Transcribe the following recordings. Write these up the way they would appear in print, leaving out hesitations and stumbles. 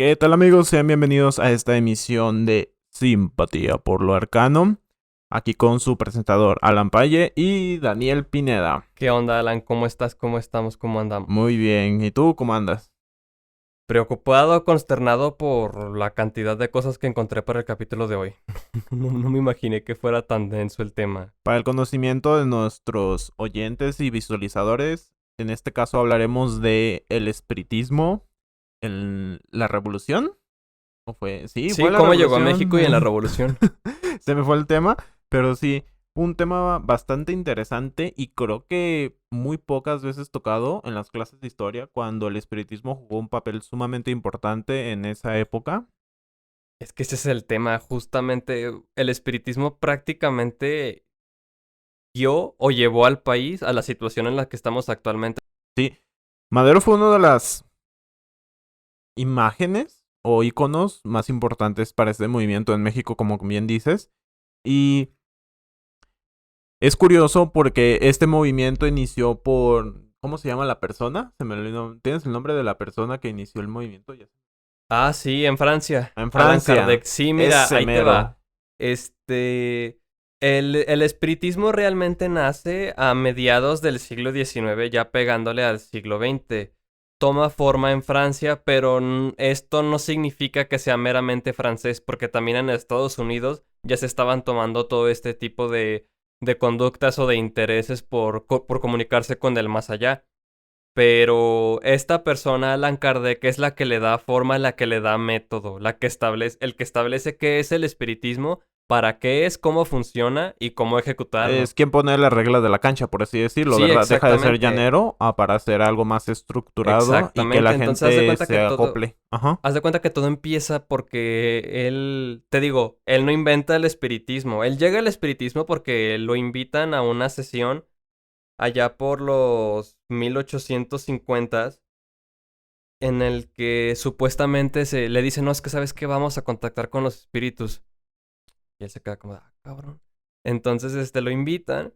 ¿Qué tal amigos? Sean bienvenidos a esta emisión de Simpatía por lo Arcano. Aquí con su presentador Alan Paye y Daniel Pineda. ¿Qué onda, Alan? ¿Cómo estás? ¿Cómo estamos? ¿Cómo andamos? Muy bien. ¿Y tú cómo andas? Preocupado, consternado por la cantidad de cosas que encontré para el capítulo de hoy. No me imaginé que fuera tan denso el tema. Para el conocimiento de nuestros oyentes y visualizadores, en este caso hablaremos de el espiritismo en la revolución. ¿O fue? Sí, fue Sí, la cómo llegó a revolución. México y en la revolución. Se me fue el tema, pero sí, un tema bastante interesante y creo que muy pocas veces tocado en las clases de historia cuando el espiritismo jugó un papel sumamente importante en esa época. Es que ese es el tema, justamente el espiritismo prácticamente guió o llevó al país a la situación en la que estamos actualmente. Sí, Madero fue una de las imágenes o iconos más importantes para este movimiento en México, como bien dices, y es curioso porque este movimiento inició por... ¿Cómo se llama la persona? Se me olvidó. ¿Tienes el nombre de la persona que inició el movimiento? Ah, sí, en Francia. En Alan Francia. Kardec. Sí, mira, Ese ahí te mero. va. Este. El espiritismo realmente nace a mediados del siglo XIX, ya pegándole al siglo XX. Toma forma en Francia, pero esto no significa que sea meramente francés, porque también en Estados Unidos ya se estaban tomando todo este tipo de conductas o de intereses por comunicarse con el más allá. Pero esta persona, Allan Kardec, es la que le da forma, la que le da método, el que establece qué es el espiritismo, para qué es, cómo funciona y cómo Es ejecutarlo. quien pone las reglas de la cancha, por así decirlo, Sí, ¿verdad? Deja de ser exactamente. llanero para ser algo más estructurado y que la Exactamente. Entonces gente se acople. Ajá. haz de cuenta que todo empieza porque él, te digo, él no inventa el espiritismo. Él llega al espiritismo porque lo invitan a una sesión allá por los 1850 en el que supuestamente se le dice, no, es que sabes que vamos a contactar con los espíritus. Y él se queda como, ah, cabrón. Entonces, lo invitan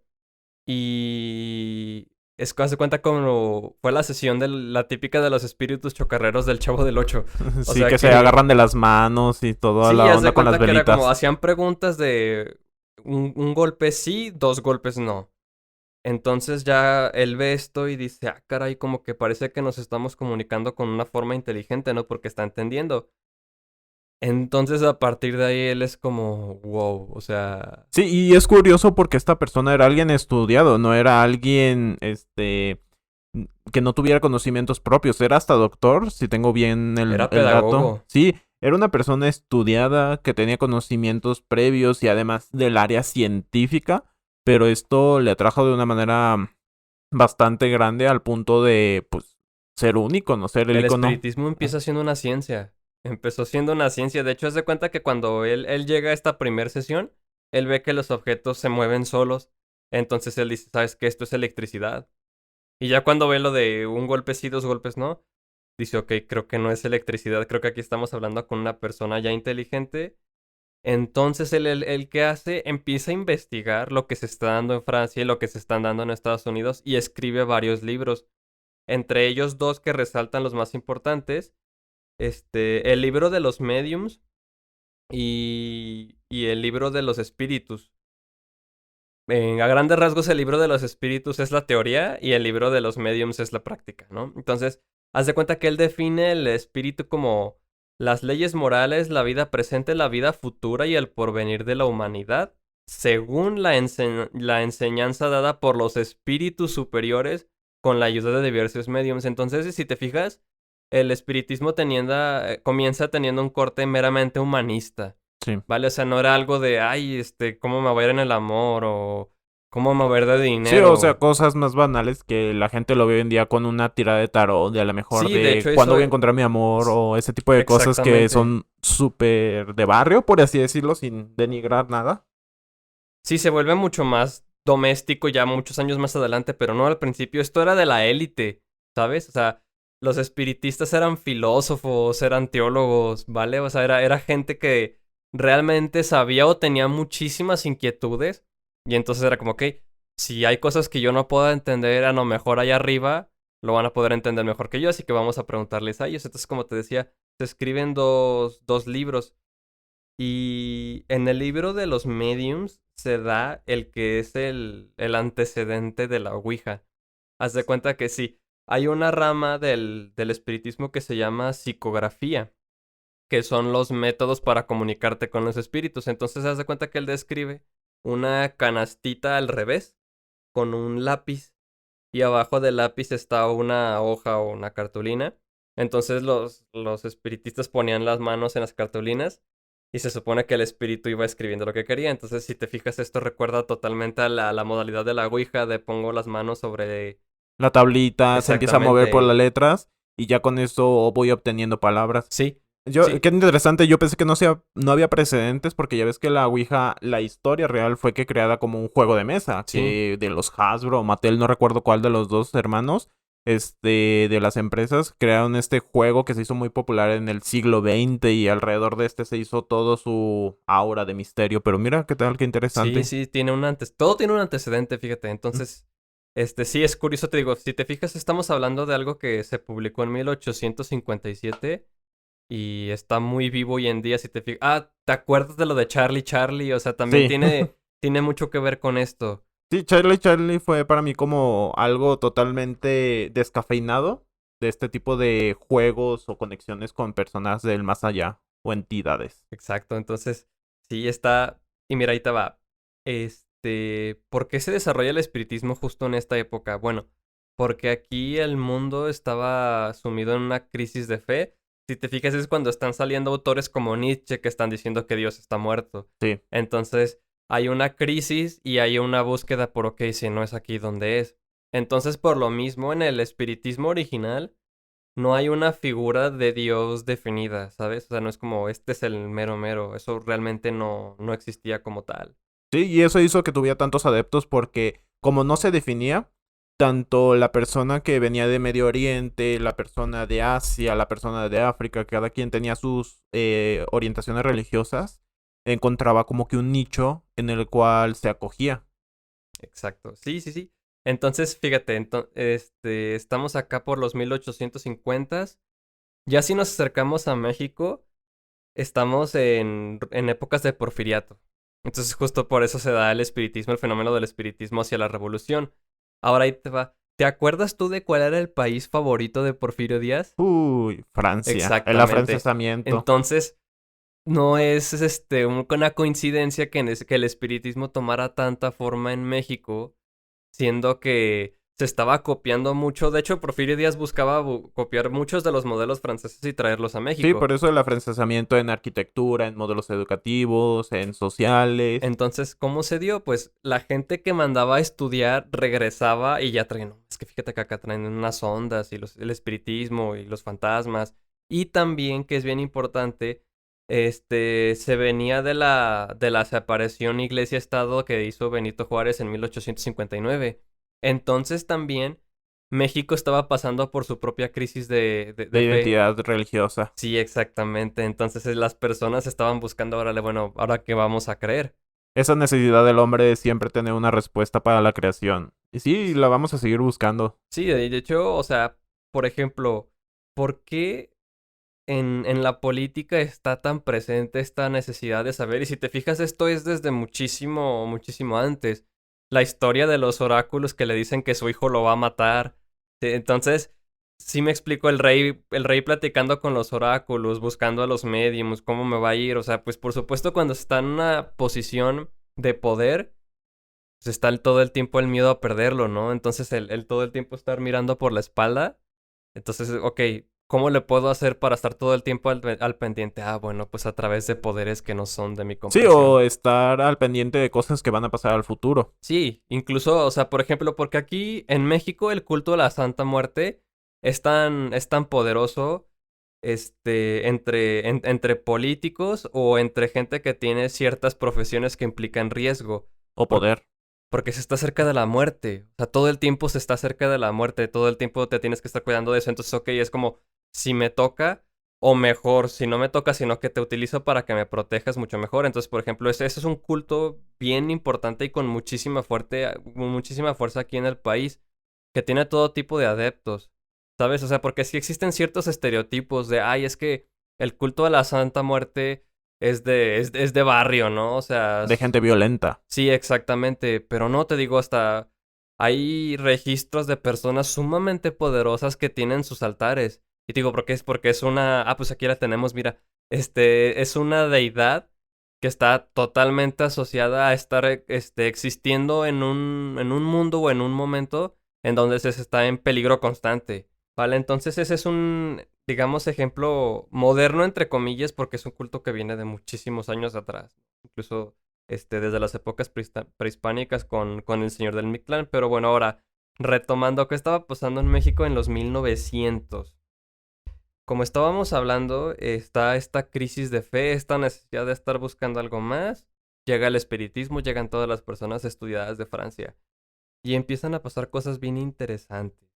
y es que hace cuenta como fue la sesión de la típica de los espíritus chocarreros del Chavo del Ocho. O Sí, sea que se que, agarran de las manos y toda sí, la haz de onda con las cuenta que era como, velitas. hacían preguntas de un golpe sí, dos golpes no. Entonces ya él ve esto y dice, ah, caray, como que parece que nos estamos comunicando con una forma inteligente, ¿no? Porque está entendiendo. Entonces a partir de ahí él es como, wow, o sea, Sí, y es curioso porque esta persona era alguien estudiado, no era alguien, que no tuviera conocimientos propios, era hasta doctor, si tengo bien era el dato. pedagogo. Sí, era una persona estudiada que tenía conocimientos previos y además del área científica, pero esto le atrajo de una manera bastante grande al punto de, pues, ser único, no ser el El icono. espiritismo empieza siendo una ciencia. Empezó siendo una ciencia. De hecho, haz de cuenta que cuando él llega a esta primera sesión, él ve que los objetos se mueven solos. Entonces él dice, ¿sabes qué? Esto es electricidad. Y ya cuando ve lo de un golpe sí, dos golpes no, dice, ok, creo que no es electricidad. Creo que aquí estamos hablando con una persona ya inteligente. Entonces el que hace empieza a investigar lo que se está dando en Francia y lo que se están dando en Estados Unidos y escribe varios libros. Entre ellos dos que resaltan los más importantes. El libro de los mediums y el libro de los espíritus. A grandes rasgos, el libro de los espíritus es la teoría y el libro de los mediums es la práctica, ¿no? Entonces, haz de cuenta que él define el espíritu como las leyes morales, la vida presente, la vida futura y el porvenir de la humanidad, según la enseñanza dada por los espíritus superiores con la ayuda de diversos mediums. Entonces, si te fijas, el espiritismo comienza teniendo un corte meramente humanista. Sí. ¿Vale? O sea, no era algo de, ay, cómo me va a ir en el amor o cómo me va a ir de Sí, o sea, dinero. cosas más banales que la gente lo ve hoy en día con una tirada de tarot, de a lo mejor Sí, de de hecho cuándo eso, voy a encontrar mi amor o ese tipo de cosas que exactamente. son súper de barrio, por así decirlo, sin denigrar nada. Sí, se vuelve mucho más doméstico ya muchos años más adelante, pero no al principio. Esto era de la élite, ¿sabes? O sea, los espiritistas eran filósofos, eran teólogos, ¿vale? O sea, era gente que realmente sabía o tenía muchísimas inquietudes. Y entonces era como, ok, si hay cosas que yo no puedo entender, a lo mejor allá arriba lo van a poder entender mejor que yo, así que vamos a preguntarles a ellos. Entonces, como te decía, se escriben dos libros. Y en el libro de los mediums se da el que es el antecedente de la Ouija. Haz de cuenta que sí, hay una rama del espiritismo que se llama psicografía, que son los métodos para comunicarte con los espíritus. Entonces haz de cuenta que él describe una canastita al revés con un lápiz y abajo del lápiz está una hoja o una cartulina. Entonces los espiritistas ponían las manos en las cartulinas y se supone que el espíritu iba escribiendo lo que quería. Entonces, si te fijas, esto recuerda totalmente a la modalidad de la Ouija de pongo las manos sobre... La tablita se empieza a mover por las Exactamente. letras y ya con eso voy obteniendo palabras. Sí, Yo, sí, qué interesante, yo pensé que no había precedentes porque ya ves que la Ouija, la historia real fue que creada como un juego de mesa, sí. que de los Hasbro o Mattel, no recuerdo cuál de los dos hermanos, de las empresas, crearon este juego que se hizo muy popular en el siglo XX y alrededor de este se hizo todo su aura de misterio. Pero mira qué tal, qué Sí, interesante. sí, tiene un antes. Todo tiene un antecedente, fíjate. Entonces, sí es curioso, te digo, si te fijas, estamos hablando de algo que se publicó en 1857 y está muy vivo hoy en día, si te fijas. Ah, ¿te acuerdas de lo de Charlie Charlie? O sea, también Sí. tiene mucho que ver con esto. Sí, Charlie fue para mí como algo totalmente descafeinado de este tipo de juegos o conexiones con personas del más allá o entidades. Exacto, entonces, sí está. Y mira, ahí te va. ¿Por qué se desarrolla el espiritismo justo en esta época? Bueno, porque aquí el mundo estaba sumido en una crisis de fe. Si te fijas, es cuando están saliendo autores como Nietzsche que están diciendo que Dios está muerto. Sí. Entonces, hay una crisis y hay una búsqueda por, ok, si no es aquí donde es. Entonces, por lo mismo, en el espiritismo original no hay una figura de Dios definida, ¿sabes? O sea, no es como este es el mero mero. Eso realmente no existía como tal. Sí, y eso hizo que tuviera tantos adeptos porque como no se definía, tanto la persona que venía de Medio Oriente, la persona de Asia, la persona de África, cada quien tenía sus orientaciones religiosas, encontraba como que un nicho en el cual se acogía. Exacto. Sí, sí, sí. Entonces, fíjate, estamos acá por los 1850. Ya si nos acercamos a México, estamos en épocas de porfiriato. Entonces, justo por eso se da el espiritismo, el fenómeno del espiritismo hacia la revolución. Ahora ahí te va. ¿Te acuerdas tú de cuál era el país favorito de Porfirio Díaz? Uy, Francia, el Exactamente. afrancesamiento. Entonces, no es una coincidencia que el espiritismo tomara tanta forma en México, siendo que se estaba copiando mucho. De hecho, Porfirio Díaz buscaba copiar muchos de los modelos franceses y traerlos a Sí, México. por eso el afrancesamiento en arquitectura, en modelos educativos, en sociales. Entonces, ¿cómo se dio? Pues la gente que mandaba a estudiar regresaba y ya traían, "No, es que fíjate que acá traen unas ondas y el espiritismo y los fantasmas. Y también, que es bien importante, se venía de la separación iglesia-estado que hizo Benito Juárez en 1859. Entonces también México estaba pasando por su propia crisis De de fe. identidad religiosa. Sí, exactamente. Entonces las personas estaban buscando, órale, bueno, ¿ahora qué vamos a creer? Esa necesidad del hombre de siempre tener una respuesta para la creación. Y sí, la vamos a seguir buscando. Sí, de hecho, o sea, por ejemplo, ¿por qué en la política está tan presente esta necesidad de saber? Y si te fijas, esto es desde muchísimo, muchísimo antes. La historia de los oráculos que le dicen que su hijo lo va a matar. Entonces, sí me explico el rey platicando con los oráculos, buscando a los médiums, cómo me va a ir. O sea, pues por supuesto, cuando está en una posición de poder pues está todo el tiempo el miedo a perderlo, ¿no? Entonces el todo el tiempo estar mirando por la espalda. Entonces, ok, ¿cómo le puedo hacer para estar todo el tiempo al pendiente? Ah, bueno, pues a través de poderes que no son de mi Sí, comprensión. o estar al pendiente de cosas que van a pasar al futuro. Sí, incluso, o sea, por ejemplo, porque aquí en México el culto a la Santa Muerte es tan poderoso, entre políticos o entre gente que tiene ciertas profesiones que implican riesgo. O poder. Porque se está cerca de la muerte. O sea, todo el tiempo se está cerca de la muerte. Todo el tiempo te tienes que estar cuidando de eso. Entonces, ok, es como si me toca, o mejor, si no me toca, sino que te utilizo para que me protejas mucho mejor. Entonces, por ejemplo, ese es un culto bien importante y con muchísima fuerza aquí en el país, que tiene todo tipo de adeptos. ¿Sabes? O sea, porque sí existen ciertos estereotipos de, ay, es que El culto a la Santa Muerte es de barrio, ¿no? O sea, De gente violenta. sí, exactamente. Pero no, te digo, hasta hay registros de personas sumamente poderosas que tienen sus altares. Y te digo, ¿por qué es? Porque es una... Ah, pues aquí la tenemos, mira. Es una deidad que está totalmente asociada a estar existiendo en un mundo o en un momento en donde se está en peligro constante. ¿Vale? Entonces ese es un, digamos, ejemplo moderno, entre comillas, porque es un culto que viene de muchísimos años atrás. Incluso desde las épocas prehispánicas con el Señor del Mictlán. Pero bueno, ahora, retomando qué estaba pasando en México en los 1900. Como estábamos hablando, está esta crisis de fe, esta necesidad de estar buscando algo más. Llega el espiritismo, llegan todas las personas estudiadas de Francia. Y empiezan a pasar cosas bien interesantes.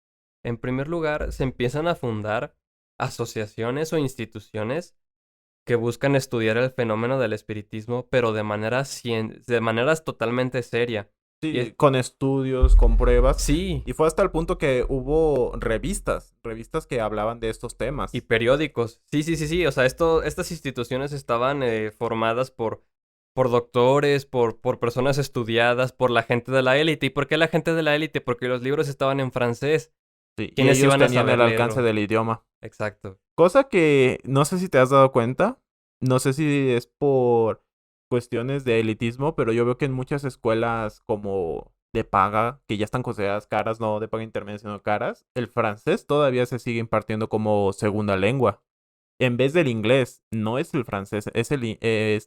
En primer lugar, se empiezan a fundar asociaciones o instituciones que buscan estudiar el fenómeno del espiritismo, pero de maneras totalmente seria. Y Sí, con estudios, con pruebas. sí, Y fue hasta el punto que hubo revistas que hablaban de estos y temas. periódicos. Sí, sí, sí, sí. O sea, estas instituciones estaban formadas por doctores, por personas estudiadas, por la gente de la élite. ¿Y por qué la gente de la élite? Porque los libros estaban en francés. Sí, y ¿Quiénes ellos iban a tenían saber el alcance leerlo? del idioma. Exacto. Cosa que no sé si te has dado cuenta, no sé si es por cuestiones de elitismo, pero yo veo que en muchas escuelas como de paga, que ya están consideradas caras, no de paga intermedia, sino caras, el francés todavía se sigue impartiendo como segunda lengua. En vez del inglés, no es el francés,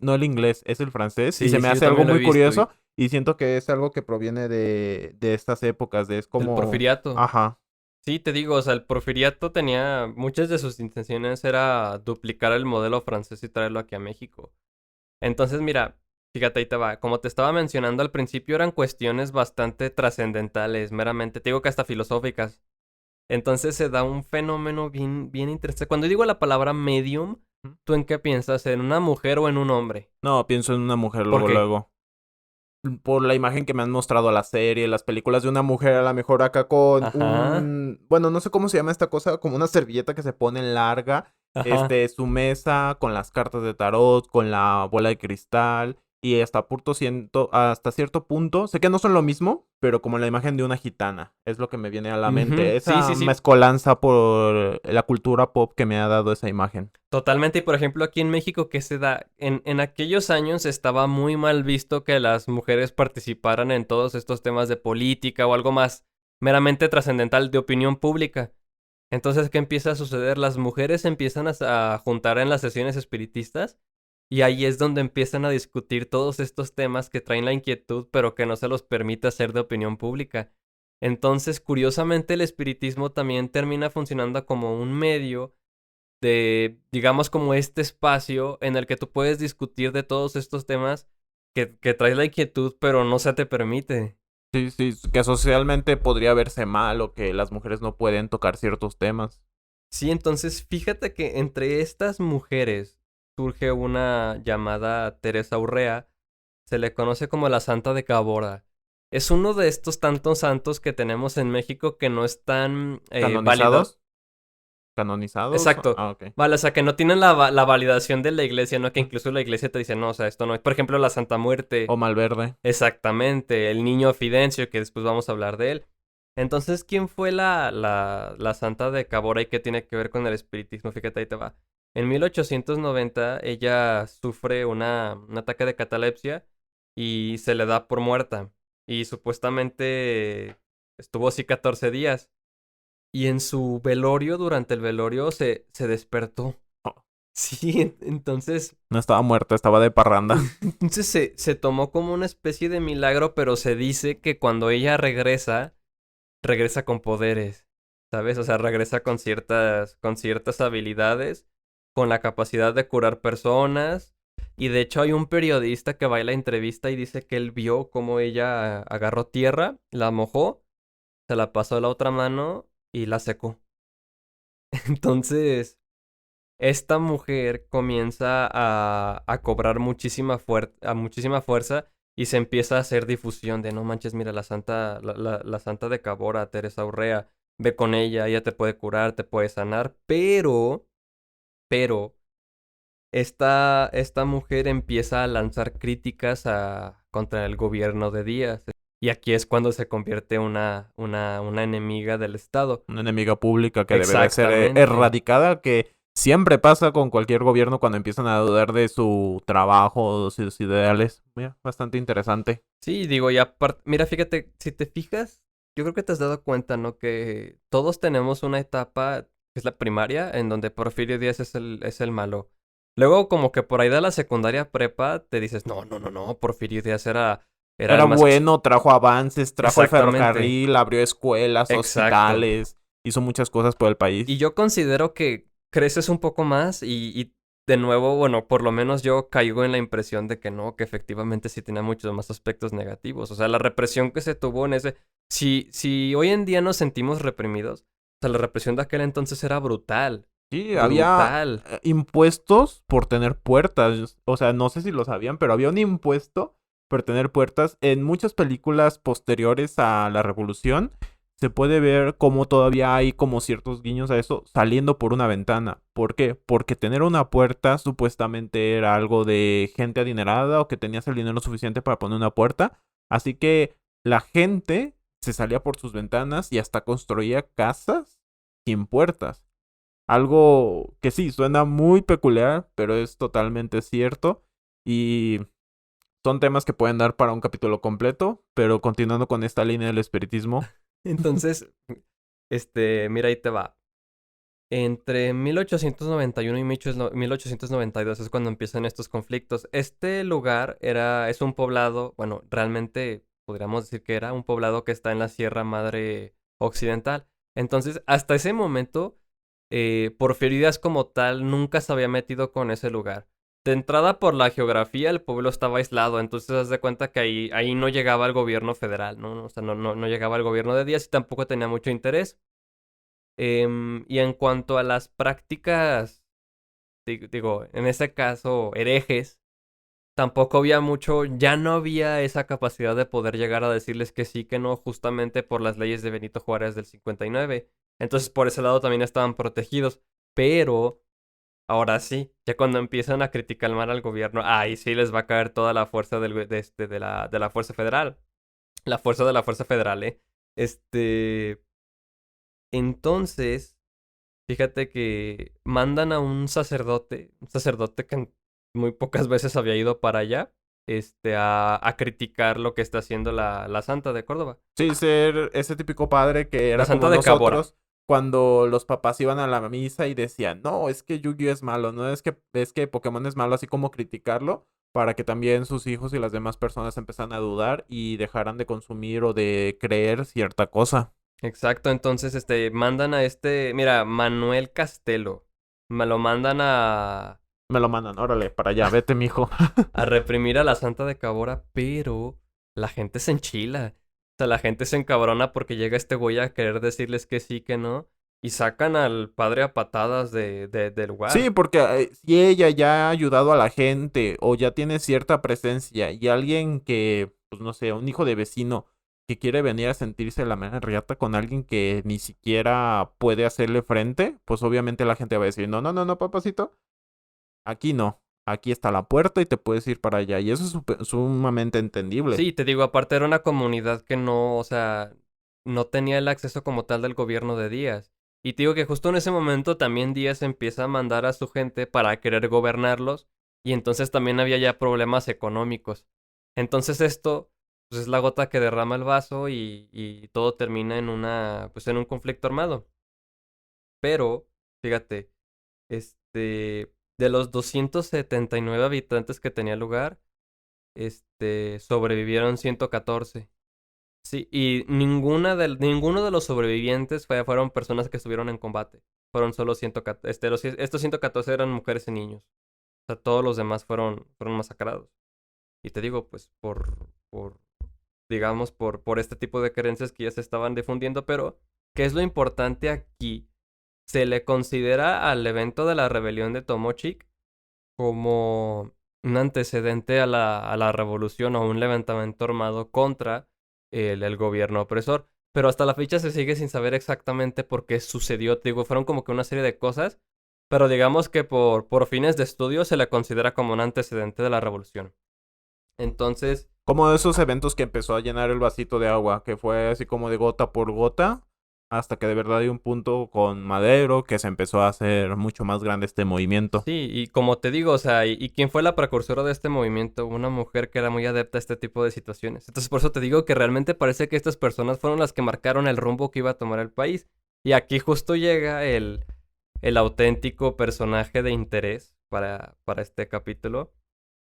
no el inglés, es el francés. Y se Sí, me sí, yo hace algo también lo he muy visto. curioso y siento que es algo que proviene de estas épocas, es Del como, porfiriato. ajá. Sí, te digo, o sea, el porfiriato tenía, muchas de sus intenciones era duplicar el modelo francés y traerlo aquí a México. Entonces, mira, fíjate, ahí te va. Como te estaba mencionando al principio, eran cuestiones bastante trascendentales, meramente, te digo que hasta filosóficas. Entonces se da un fenómeno bien, bien interesante. Cuando digo la palabra medium, ¿tú en qué piensas? ¿En una mujer o en un hombre? No, pienso en una mujer ¿Por luego, qué? luego. Por la imagen que me han mostrado a la serie, las películas de una mujer a lo mejor acá con Ajá, bueno, no sé cómo se llama esta cosa, como una servilleta que se pone larga, ajá. su mesa con las cartas de tarot, con la bola de cristal y hasta cierto punto, sé que no son lo mismo, pero como la imagen de una gitana, es lo que me viene a la Ujú, mente, sí, esa sí, sí. mezcolanza por la cultura pop que me ha dado esa imagen. Totalmente, y por ejemplo aquí en México, ¿qué se da? En aquellos años estaba muy mal visto que las mujeres participaran en todos estos temas de política o algo más meramente trascendental de opinión pública. Entonces, ¿qué empieza a suceder? Las mujeres se empiezan a juntar en las sesiones espiritistas y ahí es donde empiezan a discutir todos estos temas que traen la inquietud, pero que no se los permite hacer de opinión pública. Entonces, curiosamente, el espiritismo también termina funcionando como un medio de, digamos, como este espacio en el que tú puedes discutir de todos estos temas que traes la inquietud, pero no se te permite. Sí, sí, que socialmente podría verse mal o que las mujeres no pueden tocar ciertos temas. Sí, entonces fíjate que entre estas mujeres surge una llamada Teresa Urrea, se le conoce como la Santa de Cabora. Es uno de estos tantos santos que tenemos en México que no están válidos. ¿Canonizados? ¿Canonizados? Exacto. Ah, ok. Vale, o sea, que no tienen la validación de la iglesia, ¿no? Que incluso la iglesia te dice, no, o sea, esto no es. Por ejemplo, la Santa O Muerte. Malverde. Exactamente, el niño Fidencio, que después vamos a hablar de él. Entonces, ¿quién fue la santa de Cabora y qué tiene que ver con el espiritismo? Fíjate, ahí te va. En 1890 ella sufre un ataque de catalepsia y se le da por muerta. Y supuestamente estuvo así 14 días. Y en su velorio, durante el velorio, se despertó. Oh, Sí, entonces no estaba muerta, estaba de parranda. entonces se tomó como una especie de milagro, pero se dice que cuando ella regresa, regresa con poderes, ¿sabes? O sea, regresa con ciertas habilidades, con la capacidad de curar personas. Y de hecho hay un periodista que va a la entrevista y dice que él vio cómo ella agarró tierra, la mojó, se la pasó a la otra mano y la secó. Entonces, esta mujer comienza a cobrar muchísima fuerza y se empieza a hacer difusión de no manches, mira, la santa de Cabora, Teresa Urrea, ve con ella te puede curar, te puede sanar, pero esta mujer empieza a lanzar críticas contra el gobierno de Díaz. Y aquí es cuando se convierte una enemiga del Estado. Una enemiga pública que debe de ser Exactamente. erradicada, que siempre pasa con cualquier gobierno cuando empiezan a dudar de su trabajo o de sus ideales. Mira, bastante interesante. Sí, digo, y aparte, mira, fíjate, si te fijas, yo creo que te has dado cuenta, ¿no? Que todos tenemos una etapa, que es la primaria, en donde Porfirio Díaz es el malo. Luego, como que por ahí de la secundaria prepa, te dices, no, no, no, no, Porfirio Díaz era Era el más... bueno, trajo avances, trajo el Exactamente, ferrocarril, abrió escuelas, exacto. hospitales, hizo muchas cosas por el Y país. yo considero que creces un poco más y de nuevo, bueno, por lo menos yo caigo en la impresión de que no, que efectivamente sí tenía muchos más aspectos negativos. O sea, la represión que se tuvo en ese... Si hoy en día nos sentimos reprimidos, o sea, la represión de aquel entonces era brutal. Sí, había Brutal. impuestos por tener puertas. O sea, no sé si lo sabían, pero había un impuesto por tener puertas. En muchas películas posteriores a la Revolución se puede ver cómo todavía hay como ciertos guiños a eso saliendo por una ventana. ¿Por qué? Porque tener una puerta supuestamente era algo de gente adinerada o que tenías el dinero suficiente para poner una puerta. Así que la gente se salía por sus ventanas y hasta construía casas sin puertas. Algo que sí, suena muy peculiar, pero es totalmente cierto. Y son temas que pueden dar para un capítulo completo, pero continuando con esta línea del espiritismo. Entonces, mira, ahí te va. Entre 1891 y 1892 es cuando empiezan estos conflictos. Este lugar es un poblado, bueno, realmente podríamos decir que era un poblado que está en la Sierra Madre Occidental. Entonces, hasta ese momento, Porfirio Díaz como tal nunca se había metido con ese lugar. De entrada, por la geografía, el pueblo estaba aislado, entonces haz de cuenta que ahí no llegaba el gobierno federal, ¿no? O sea, no llegaba el gobierno de Díaz y tampoco tenía mucho interés. Y en cuanto a las prácticas, digo, en este caso, herejes, tampoco había mucho, ya no había esa capacidad de poder llegar a decirles que sí, que no, justamente por las leyes de Benito Juárez del 59. Entonces, por ese lado también estaban protegidos. Pero, ahora sí, ya cuando empiezan a criticar mal al gobierno, ahí sí les va a caer toda la fuerza de la Fuerza Federal. La fuerza de la Fuerza Federal, ¿eh? Este. Entonces. Fíjate que mandan a un sacerdote que muy pocas veces había ido para allá, a criticar lo que está haciendo la Santa de Córdoba. Sí, ser ese típico padre que La era Santa como de Cabora. nosotros cuando los papás iban a la misa y decían, no, es que Yu-Gi-Oh es malo, no es que Pokémon es malo, así como criticarlo, para que también sus hijos y las demás personas empezaran a dudar y dejaran de consumir o de creer cierta cosa. Exacto, entonces, mandan a mira, Manuel Castelo. Me lo mandan Me lo mandan, órale, para allá, vete, mijo. a reprimir a la Santa de Cabora, pero la gente se enchila. O sea, la gente se encabrona porque llega este güey a querer decirles que sí, que no. Y sacan al padre a patadas del Sí, lugar. porque si ella ya ha ayudado a la gente o ya tiene cierta presencia y alguien que, pues no sé, un hijo de vecino que quiere venir a sentirse la mera riata con alguien que ni siquiera puede hacerle frente, pues obviamente la gente va a decir, no, no, no, no, papacito, aquí no, aquí está la puerta y te puedes ir para allá. Y eso es sumamente entendible. Sí, te digo, aparte era una comunidad que no, o sea, no tenía el acceso como tal del gobierno de Díaz. Y te digo que justo en ese momento también Díaz empieza a mandar a su gente para querer gobernarlos. Y entonces también había ya problemas económicos. Entonces esto, pues es la gota que derrama el vaso y todo termina pues en un conflicto armado. Pero, fíjate, de los 279 habitantes que tenía el lugar, sobrevivieron 114. Sí, y ninguno de los sobrevivientes fueron personas que estuvieron en combate. Fueron solo 114. Estos 114 eran mujeres y niños. O sea, todos los demás fueron masacrados. Y te digo, pues, digamos, por este tipo de creencias que ya se estaban difundiendo, pero, ¿qué es lo importante aquí? Se le considera al evento de la rebelión de Tomochic como un antecedente a la revolución o un levantamiento armado contra el gobierno opresor. Pero hasta la fecha se sigue sin saber exactamente por qué sucedió. Te digo, fueron como que una serie de cosas pero digamos que por fines de estudio se le considera como un antecedente de la revolución. Entonces, Como de esos eventos que empezó a llenar el vasito de agua, que fue así como de gota por gota, hasta que de verdad hay un punto con Madero que se empezó a hacer mucho más grande este movimiento. sí, y como te digo, o sea, ¿y quién fue la precursora de este movimiento? Una mujer que era muy adepta a este tipo de situaciones. Entonces, por eso te digo que realmente parece que estas personas fueron las que marcaron el rumbo que iba a tomar el país. Y aquí justo llega el auténtico personaje de interés para este capítulo,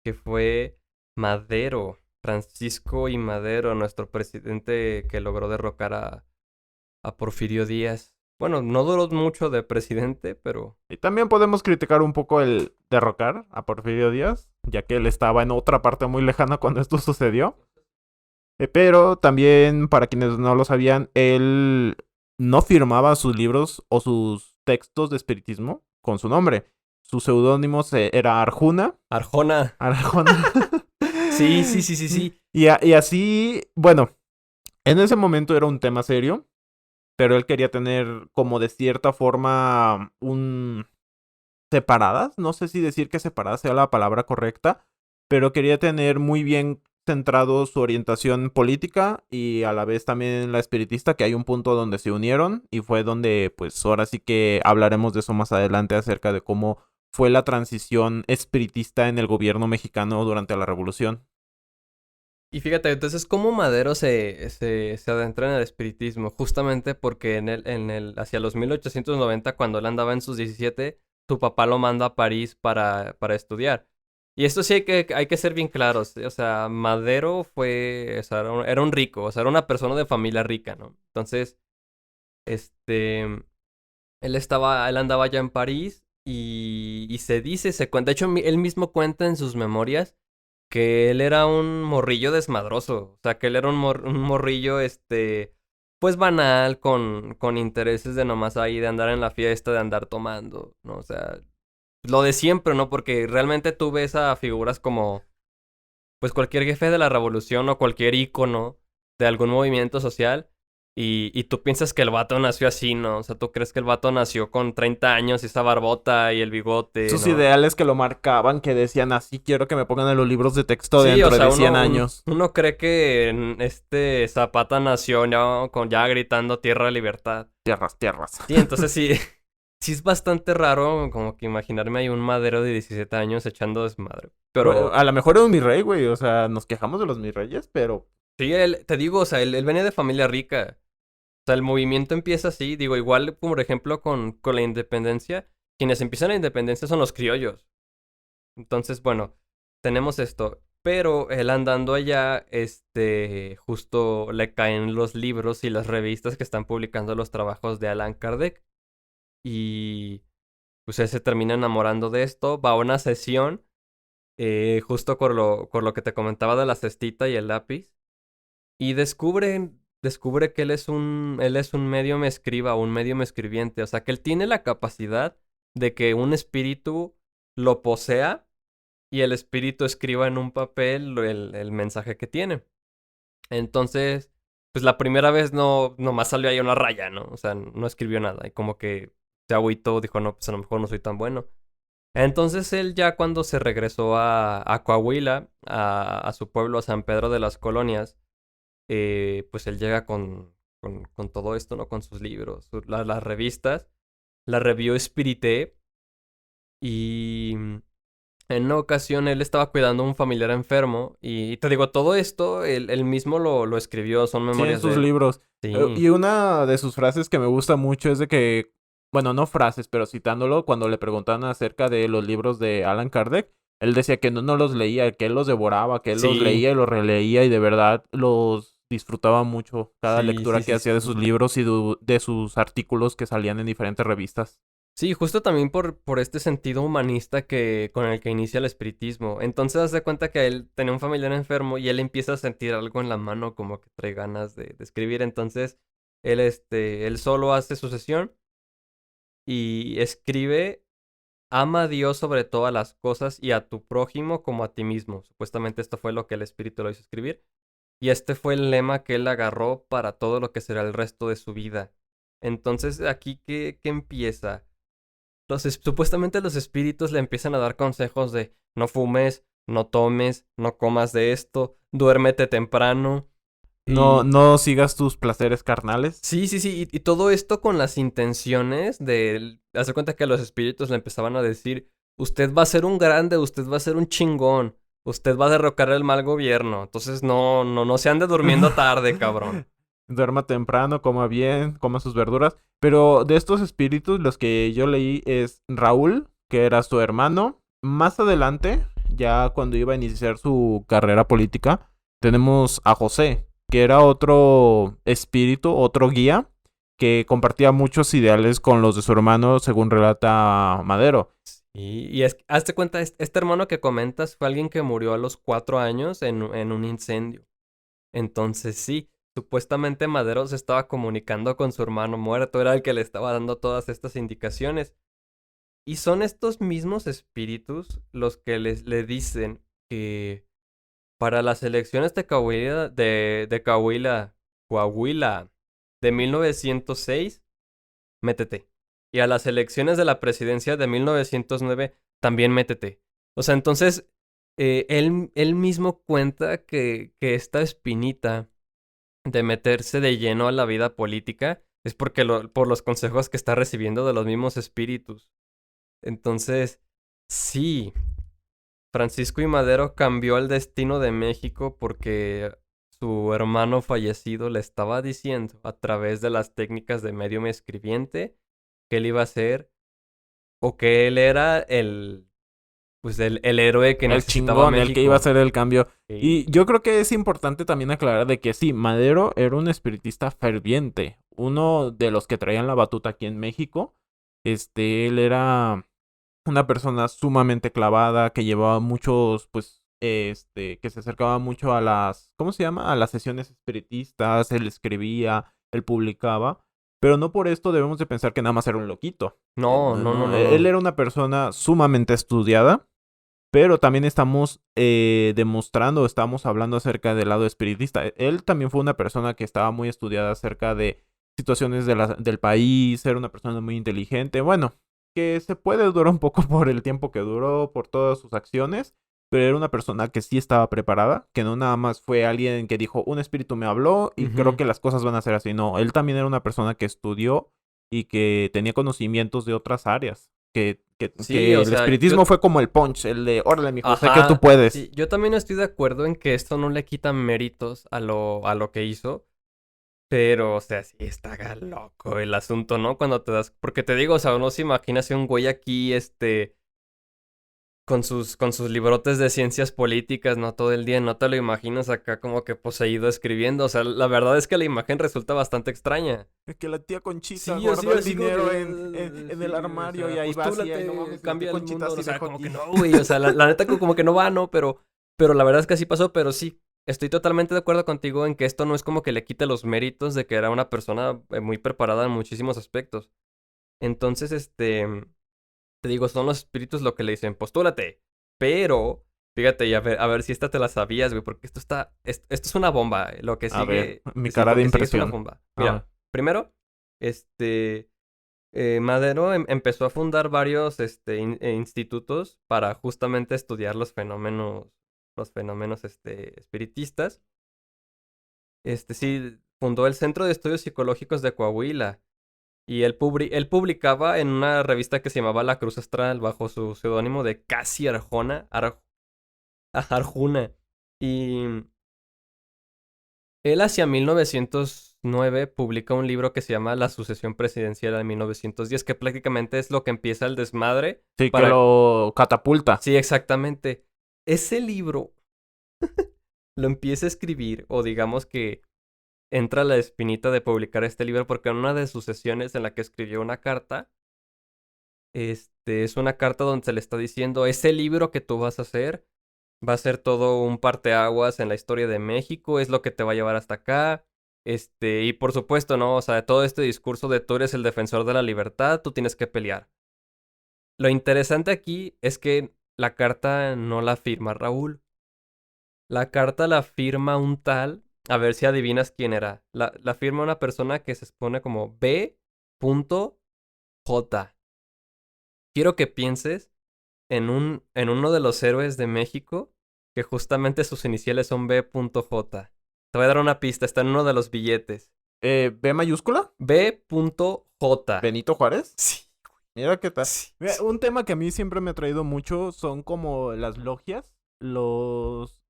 que fue Madero, Francisco y Madero, nuestro presidente que logró derrocar a Porfirio Díaz. Bueno, no duró mucho de presidente, pero Y también podemos criticar un poco el derrocar a Porfirio Díaz, ya que él estaba en otra parte muy lejana cuando esto sucedió. Pero también, para quienes no lo sabían, él no firmaba sus libros o sus textos de espiritismo con su nombre. Su seudónimo era Arjuna. Arjona. Arjona. Sí, sí, sí, sí, sí. Y así, bueno, en ese momento era un tema serio, pero él quería tener como de cierta forma un separadas, no sé si decir que separadas sea la palabra correcta, pero quería tener muy bien centrado su orientación política y a la vez también la espiritista, que hay un punto donde se unieron y fue donde pues ahora sí que hablaremos de eso más adelante acerca de cómo fue la transición espiritista en el gobierno mexicano durante la revolución. Y fíjate, entonces, ¿cómo Madero se adentra en el espiritismo? Justamente porque hacia los 1890, cuando él andaba en sus 17, su papá lo manda a París para estudiar. Y esto sí hay que ser bien claros, ¿sí? O sea, Madero fue, o sea, era un rico, o sea, era una persona de familia rica, ¿no? Entonces, este, él andaba ya en París y se dice, se cuenta, de hecho, él mismo cuenta en sus memorias que él era un morrillo desmadroso, o sea, que él era un morrillo, pues banal, con intereses de nomás ahí, de andar en la fiesta, de andar tomando, ¿no? O sea, lo de siempre, ¿no? Porque realmente tú ves a figuras como, pues cualquier jefe de la revolución o cualquier ícono de algún movimiento social. Y tú piensas que el vato nació así, ¿no? O sea, tú crees que el vato nació con 30 años y esa barbota y el bigote, Sus ¿no? ideales que lo marcaban, que decían así quiero que me pongan en los libros de texto Sí, o dentro sea, de 100 años. uno cree que Zapata nació ya gritando tierra de libertad. Tierras, tierras. Sí, entonces sí, sí es bastante raro como que imaginarme ahí un Madero de 17 años echando desmadre. Bueno, Pero a lo mejor era un mi rey, güey. O sea, nos quejamos de los mis reyes, pero sí, te digo, o sea, él venía de familia rica. O sea, el movimiento empieza así, digo, igual, por ejemplo, con la independencia, quienes empiezan la independencia son los criollos. Entonces, bueno, tenemos esto. Pero él andando allá, justo le caen los libros y las revistas que están publicando los trabajos de Allan Kardec. Y pues él se termina enamorando de esto. Va a una sesión, justo por lo que te comentaba de la cestita y el lápiz. Y descubre que él es un medium escriba, un medium escribiente. O sea, que él tiene la capacidad de que un espíritu lo posea y el espíritu escriba en un papel el mensaje que tiene. Entonces, pues la primera vez no, nomás salió ahí una raya, ¿no? O sea, no escribió nada. Y como que se agüitó, dijo, no, pues a lo mejor no soy tan bueno. Entonces él ya cuando se regresó a Coahuila, a su pueblo, a San Pedro de las Colonias, pues él llega con todo esto, ¿no? Con sus libros, las revistas, la Review Espirité, y en una ocasión él estaba cuidando a un familiar enfermo, y te digo, todo esto él mismo lo escribió, son sí en memorias de sus él. libros. Sí, Y una de sus frases que me gusta mucho es de que, bueno, no frases, pero citándolo, cuando le preguntaban acerca de los libros de Allan Kardec, él decía que no los leía, que él los devoraba, que él los sí, leía y los releía y de verdad los disfrutaba mucho cada sí, sí, lectura que sí, hacía de sí. sus libros y de sus artículos que salían en diferentes revistas. Sí, justo también por este sentido humanista con el que inicia el espiritismo. Entonces, haz de cuenta que él tenía un familiar enfermo y él empieza a sentir algo en la mano, como que trae ganas de escribir. Entonces, él solo hace su sesión y escribe: ama a Dios sobre todas las cosas y a tu prójimo como a ti mismo. Supuestamente esto fue lo que el espíritu lo hizo escribir. Y este fue el lema que él agarró para todo lo que será el resto de su vida. Entonces, aquí, ¿qué empieza? Supuestamente los espíritus le empiezan a dar consejos de no fumes, no tomes, no comas de esto, duérmete temprano. No, Y no sigas tus placeres carnales. sí, sí, sí, y todo esto con las intenciones de hacer cuenta que los espíritus le empezaban a decir, usted va a ser un grande, usted va a ser un chingón, usted va a derrocar el mal gobierno, entonces no se ande durmiendo tarde, cabrón. Duerma temprano, coma bien, coma sus verduras. Pero de estos espíritus, los que yo leí es Raúl, que era su hermano. Más adelante, ya cuando iba a iniciar su carrera política, tenemos a José, que era otro espíritu, otro guía, que compartía muchos ideales con los de su hermano, según relata Madero. Y hazte cuenta, este hermano que comentas fue alguien que murió a los 4 años en un incendio. Entonces sí, supuestamente Madero se estaba comunicando con su hermano muerto, era el que le estaba dando todas estas indicaciones. Y son estos mismos espíritus los que le dicen que para las elecciones Coahuila de 1906, métete. Y a las elecciones de la presidencia de 1909, también métete. O sea, entonces, él mismo cuenta que esta espinita de meterse de lleno a la vida política es porque por los consejos que está recibiendo de los mismos espíritus. Entonces, sí, Francisco I. Madero cambió el destino de México porque su hermano fallecido le estaba diciendo a través de las técnicas de medium escribiente que él iba a ser o que él era el héroe que El necesitaba chingón, el que iba a México. hacer el cambio. Y Y yo creo que es importante también aclarar de que sí, Madero era un espiritista ferviente, uno de los que traían la batuta aquí en México. Él era una persona sumamente clavada, que llevaba muchos, pues, que se acercaba mucho a las, ¿cómo se llama? A las sesiones espiritistas, él escribía, él publicaba, pero no por esto debemos de pensar que nada más era un loquito. no, No, no, no, no, no, él no. era una persona sumamente estudiada, pero también estamos demostrando, estamos hablando acerca del lado espiritista. Él también fue una persona que estaba muy estudiada acerca de situaciones del país, era una persona muy inteligente. Bueno, que se puede durar un poco por el tiempo que duró, por todas sus acciones, pero era una persona que sí estaba preparada, que no nada más fue alguien que dijo, un espíritu me habló y creo Ujú. que las cosas van a ser así. No, él también era una persona que estudió y que tenía conocimientos de otras áreas. Sí, Que o el sea, espiritismo fue como el punch, el de, órale, mijo, sé que tú ajá, puedes. sí, yo también estoy de acuerdo en que esto no le quita méritos a lo que hizo, pero, o sea, sí está loco el asunto, ¿no? Cuando te das, porque te digo, o sea, uno se imagina así un güey aquí, con sus librotes de ciencias políticas, ¿no? Todo el día, no te lo imaginas acá como que poseído escribiendo, o sea, la verdad es que la imagen resulta bastante extraña. Es que la tía Conchita Sí, así, guardó el así como que, dinero en el sí, o armario y sea, ahí vacía y no postúlate, mames, la tía cambia el Conchita mundo, o sí sea, dejó como que aquí. no, güey, o sea, la neta como que no va, ¿no? Pero la verdad es que así pasó, pero sí, estoy totalmente de acuerdo contigo en que esto no es como que le quite los méritos de que era una persona muy preparada en muchísimos aspectos. Entonces, te digo, son los espíritus lo que le dicen, postúlate, pero, fíjate, y a ver si esta te la sabías, güey, porque esto es una bomba, lo que A ver, sigue, mi sí, cara lo de que sigue es una impresión. bomba. A ver. Mira, primero, este... Madero empezó a fundar varios institutos para justamente estudiar los fenómenos espiritistas. Sí, fundó el Centro de Estudios Psicológicos de Coahuila y él publicaba en una revista que se llamaba La Cruz Astral bajo su seudónimo de Casi Arjuna. Y él hacia 1909 publica un libro que se llama La sucesión presidencial de 1910, que prácticamente es lo que empieza el desmadre Sí, que para... lo catapulta. Sí, exactamente. Ese libro lo empieza a escribir, o digamos que entra la espinita de publicar este libro, porque en una de sus sesiones en la que escribió una carta, es una carta donde se le está diciendo, ese libro que tú vas a hacer va a ser todo un parteaguas en la historia de México, es lo que te va a llevar hasta acá. Y por supuesto, ¿no? O sea, todo este discurso de tú eres el defensor de la libertad, tú tienes que pelear. Lo interesante aquí es que la carta no la firma Raúl. La carta la firma un tal, a ver si adivinas quién era. La firma una persona que se expone como B.J. quiero que pienses en uno de los héroes de México que justamente sus iniciales son B.J. Te voy a dar una pista, está en uno de los billetes. ¿B mayúscula? B.J. ¿Benito Juárez? Sí, Mira qué tal. sí, Mira, sí. un tema que a mí siempre me ha traído mucho son como las logias, los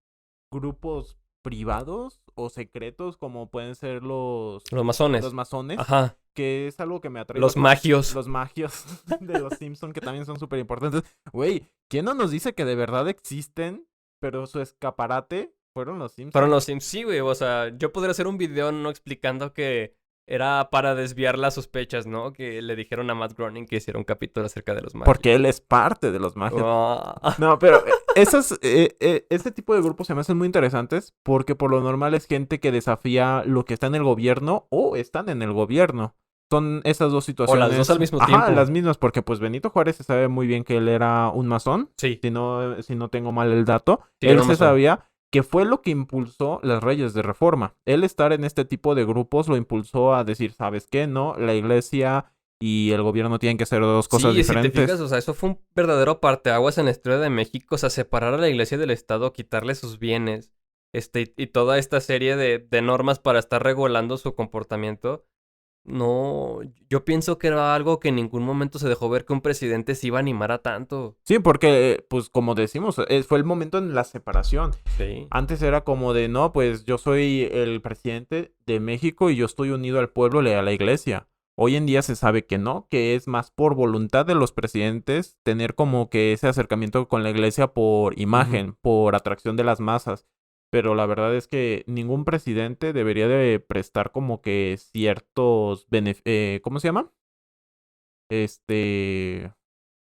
grupos privados o secretos, como pueden ser Los los masones. masones, Ajá. que es algo que me ha traído Los magios. los magios de los Simpson, que también son súper importantes. Güey, ¿quién no nos dice que de verdad existen, pero su escaparate fueron los Fueron Simpsons? los Sims, sí, güey. O sea, yo podría hacer un video no explicando que era para desviar las sospechas, ¿no? Que le dijeron a Matt Groening que hiciera un capítulo acerca de los magios. Porque él es parte de los magios. Ah. No, pero este tipo de grupos se me hacen muy interesantes porque por lo normal es gente que desafía lo que está en el gobierno o están en el gobierno. Son esas dos O las dos al situaciones. mismo Ajá, tiempo. las mismas, porque pues Benito Juárez se sabe muy bien que él era un masón, Sí, si no tengo mal el dato. sí, era Él un se masón. sabía que fue lo que impulsó las leyes de reforma. Él estar en este tipo de grupos lo impulsó a decir, ¿sabes qué? No, la iglesia y el gobierno tienen que ser dos cosas Sí, si te fijas, diferentes. o sea, eso fue un verdadero parteaguas en la historia de México. O sea, separar a la iglesia del Estado, quitarle sus bienes, y toda esta serie de normas para estar regulando su comportamiento. No, yo pienso que era algo que en ningún momento se dejó ver que un presidente se iba a animar a tanto. Sí, porque, pues como decimos, fue el momento en la separación. Sí. Antes era como de, no, pues yo soy el presidente de México y yo estoy unido al pueblo y a la iglesia. Hoy en día se sabe que no, que es más por voluntad de los presidentes tener como que ese acercamiento con la iglesia por Ujú. imagen, por atracción de las masas. Pero la verdad es que ningún presidente debería de prestar como que ciertos ¿cómo se llama? Este,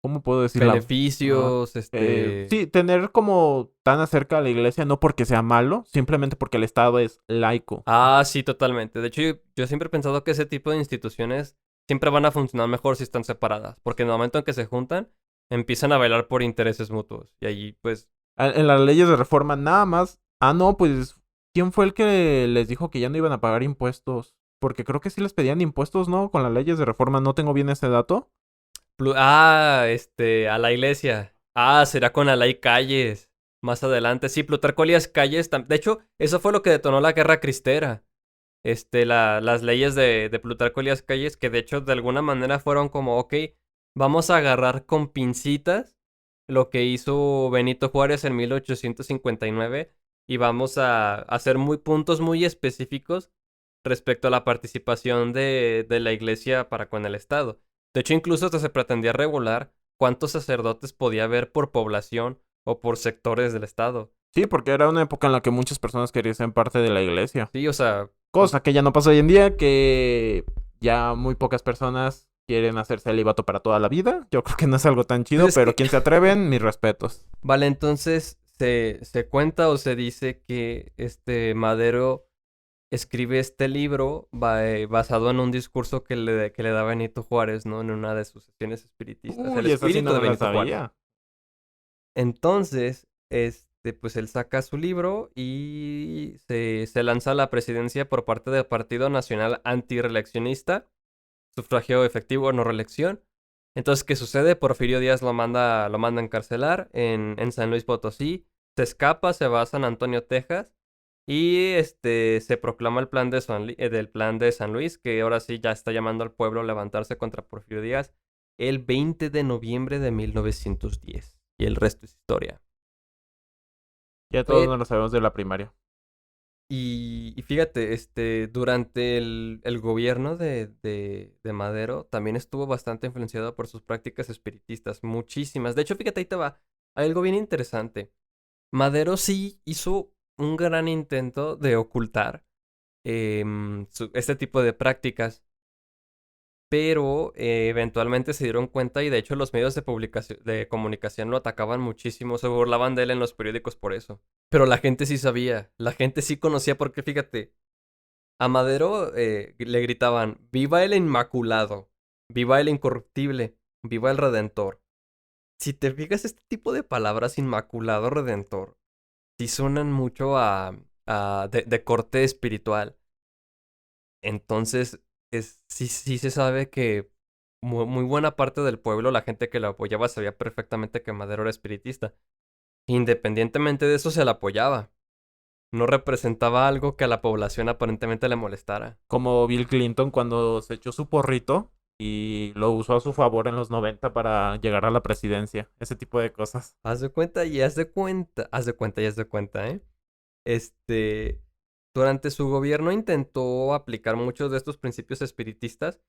¿cómo puedo decir ah, Beneficios, sí, tener como tan acerca a la iglesia, no porque sea malo, simplemente porque el Estado es laico. Ah, sí, totalmente. De hecho, yo siempre he pensado que ese tipo de instituciones siempre van a funcionar mejor si están separadas. Porque en el momento en que se juntan, empiezan a bailar por intereses mutuos. Y allí, pues, En las leyes de reforma, nada más. Ah, no, pues, ¿quién fue el que les dijo que ya no iban a pagar impuestos? Porque creo que sí les pedían impuestos, ¿no? Con las leyes de reforma, no tengo bien ese dato. a la iglesia. Ah, será con Alay Calles. Más adelante. Sí, Plutarco Elías Calles. De hecho, eso fue lo que detonó la Guerra Cristera. Las leyes de Plutarco Elías Calles, que de hecho de alguna manera fueron como, ok, vamos a agarrar con pincitas lo que hizo Benito Juárez en 1859 y vamos a hacer puntos muy específicos respecto a la participación de la iglesia para con el Estado. De hecho, incluso hasta se pretendía regular cuántos sacerdotes podía haber por población o por sectores del Estado. Sí, porque era una época en la que muchas personas querían ser parte de la iglesia. Sí, o sea, Cosa que ya no pasa hoy en día, que ya muy pocas personas quieren hacer celibato para toda la vida. Yo creo que no es algo tan pues chido, es pero que quien se atreven, mis respetos. vale, entonces se cuenta o se dice que este Madero escribe este libro basado en un discurso que le da Benito Juárez, ¿no? En una de sus sesiones espiritistas, el Uy, esa sí espíritu no de me la Benito Juárez. sabía. Entonces, pues él saca su libro y se lanza a la presidencia por parte del Partido Nacional Antireeleccionista, sufragio efectivo, no reelección. Entonces, ¿qué sucede? Porfirio Díaz lo manda a encarcelar en San Luis Potosí. Se escapa, se va a San Antonio, Texas. Y se proclama el plan del plan de San Luis, que ahora sí ya está llamando al pueblo a levantarse contra Porfirio Díaz el 20 de noviembre de 1910. Y el resto es historia. Ya todos Oye, nos lo sabemos de la primaria. y fíjate, durante el gobierno de Madero también estuvo bastante influenciado por sus prácticas espiritistas, muchísimas. De hecho, fíjate, ahí te va. Hay algo bien interesante. Madero sí hizo un gran intento de ocultar este tipo de prácticas, pero eventualmente se dieron cuenta y de hecho los medios de comunicación lo atacaban muchísimo, se burlaban de él en los periódicos por eso. Pero la gente sí sabía, la gente sí conocía porque fíjate, a Madero le gritaban, viva el Inmaculado, viva el Incorruptible, viva el Redentor. Si te fijas, este tipo de palabras, Inmaculado, Redentor, sí suenan mucho de corte espiritual. Entonces, sí se sabe que muy buena parte del pueblo, la gente que lo apoyaba, sabía perfectamente que Madero era espiritista. Independientemente de eso, se le apoyaba. No representaba algo que a la población aparentemente le molestara. Como Bill Clinton cuando se echó su porrito y lo usó a su favor en los 90 para llegar a la presidencia. Ese tipo de cosas. Haz de cuenta y haz de cuenta. Haz de cuenta y haz de cuenta, ¿eh? Este, durante su gobierno intentó aplicar muchos de estos principios espiritistas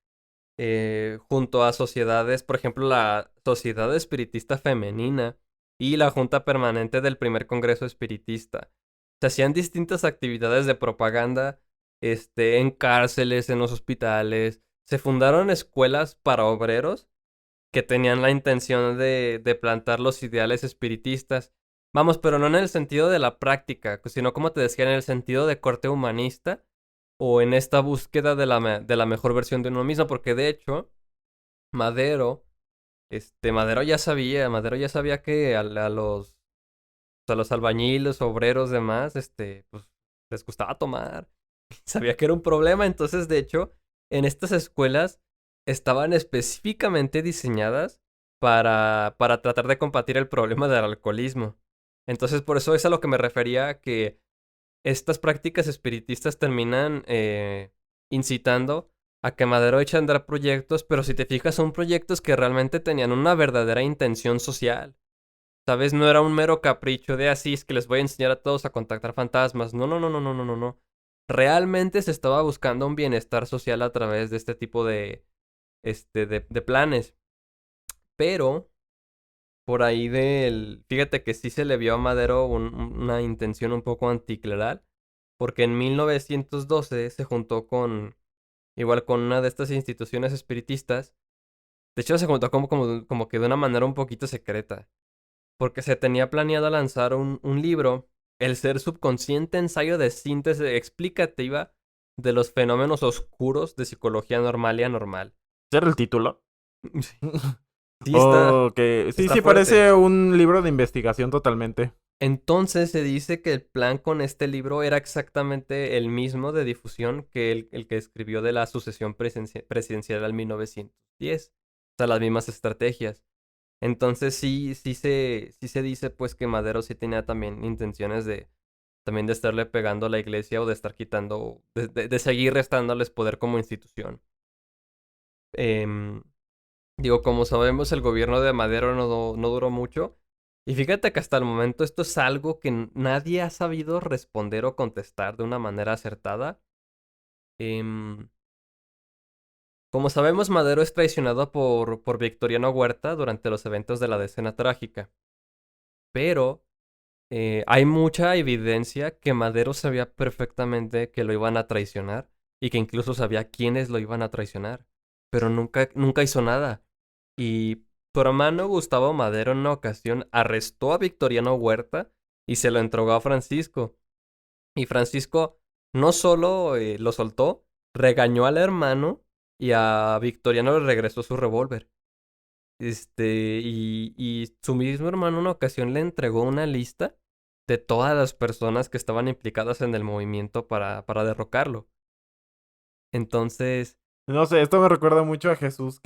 junto a sociedades, por ejemplo, la Sociedad Espiritista Femenina y la Junta Permanente del Primer Congreso Espiritista. Se hacían distintas actividades de propaganda, en cárceles, en los hospitales. Se fundaron escuelas para obreros que tenían la intención de plantar los ideales espiritistas. Vamos, pero no en el sentido de la práctica, sino como te decía, en el sentido de corte humanista o en esta búsqueda de la mejor versión de uno mismo, porque de hecho, Madero, Madero ya sabía que a los albañiles, obreros, demás, pues les gustaba tomar. Sabía que era un problema, entonces de hecho, en estas escuelas estaban específicamente diseñadas para tratar de combatir el problema del alcoholismo. Entonces, por eso es a lo que me refería, que estas prácticas espiritistas terminan incitando a que Madero eche a andar proyectos, pero si te fijas, son proyectos que realmente tenían una verdadera intención social. ¿Sabes? No era un mero capricho de así, es que les voy a enseñar a todos a contactar fantasmas. No, no, no, no, no, no, no, no. Realmente se estaba buscando un bienestar social a través de este tipo de planes. Pero, por ahí fíjate que sí se le vio a Madero una intención un poco anticleral, porque en 1912 se juntó igual con una de estas instituciones espiritistas. De hecho, se juntó como que de una manera un poquito secreta, porque se tenía planeado lanzar un libro, El ser subconsciente, ensayo de síntesis explicativa de los fenómenos oscuros de psicología normal y anormal. ¿Ese era el título? Sí, Ok, sí, está sí, fuerte. parece un libro de investigación totalmente. Entonces se dice que el plan con este libro era exactamente el mismo de difusión que el que escribió de la sucesión presidencial al 1910. O sea, las mismas estrategias. Entonces sí se dice pues que Madero sí tenía también intenciones también de estarle pegando a la iglesia o de estar quitando, de seguir restándoles poder como institución. Em, Digo, como sabemos, el gobierno de Madero no duró mucho. Y fíjate que hasta el momento esto es algo que nadie ha sabido responder o contestar de una manera acertada. Em, Como sabemos, Madero es traicionado por Victoriano Huerta durante los eventos de la Decena Trágica. Pero hay mucha evidencia que Madero sabía perfectamente que lo iban a traicionar y que incluso sabía quiénes lo iban a traicionar. Pero nunca hizo nada. Y su hermano Gustavo Madero en una ocasión arrestó a Victoriano Huerta y se lo entregó a Francisco. Y Francisco no solo lo soltó, regañó al hermano y a Victoriano le regresó su revólver. Y su mismo hermano en una ocasión le entregó una lista de todas las personas que estaban implicadas en el movimiento para derrocarlo. Entonces, No sé, esto me recuerda mucho a Jesús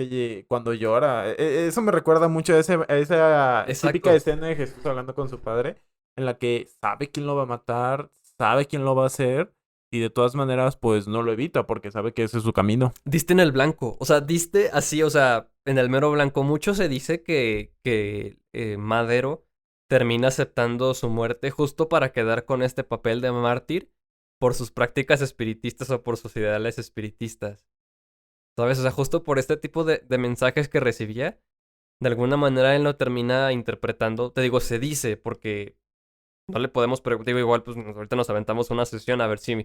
cuando llora. Eso me recuerda mucho a esa típica exacto. escena de Jesús hablando con su padre, en la que sabe quién lo va a matar, sabe quién lo va a hacer, y de todas maneras, pues no lo evita porque sabe que ese es su camino. Diste en el blanco. O sea, diste así, o sea, en el mero blanco. Mucho se dice que Madero termina aceptando su muerte justo para quedar con este papel de mártir por sus prácticas espiritistas o por sus ideales espiritistas. ¿Sabes? O sea, justo por este tipo de mensajes que recibía, de alguna manera él lo termina interpretando. Te digo, se dice, porque no le podemos preguntar, digo, igual, pues ahorita nos aventamos una sesión a ver si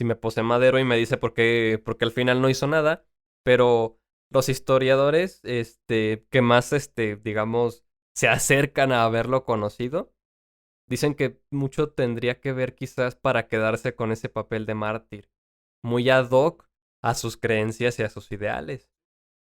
me posee Madero y me dice porque al final no hizo nada, pero los historiadores, que más, digamos, se acercan a haberlo conocido, dicen que mucho tendría que ver quizás para quedarse con ese papel de mártir, muy ad hoc a sus creencias y a sus ideales.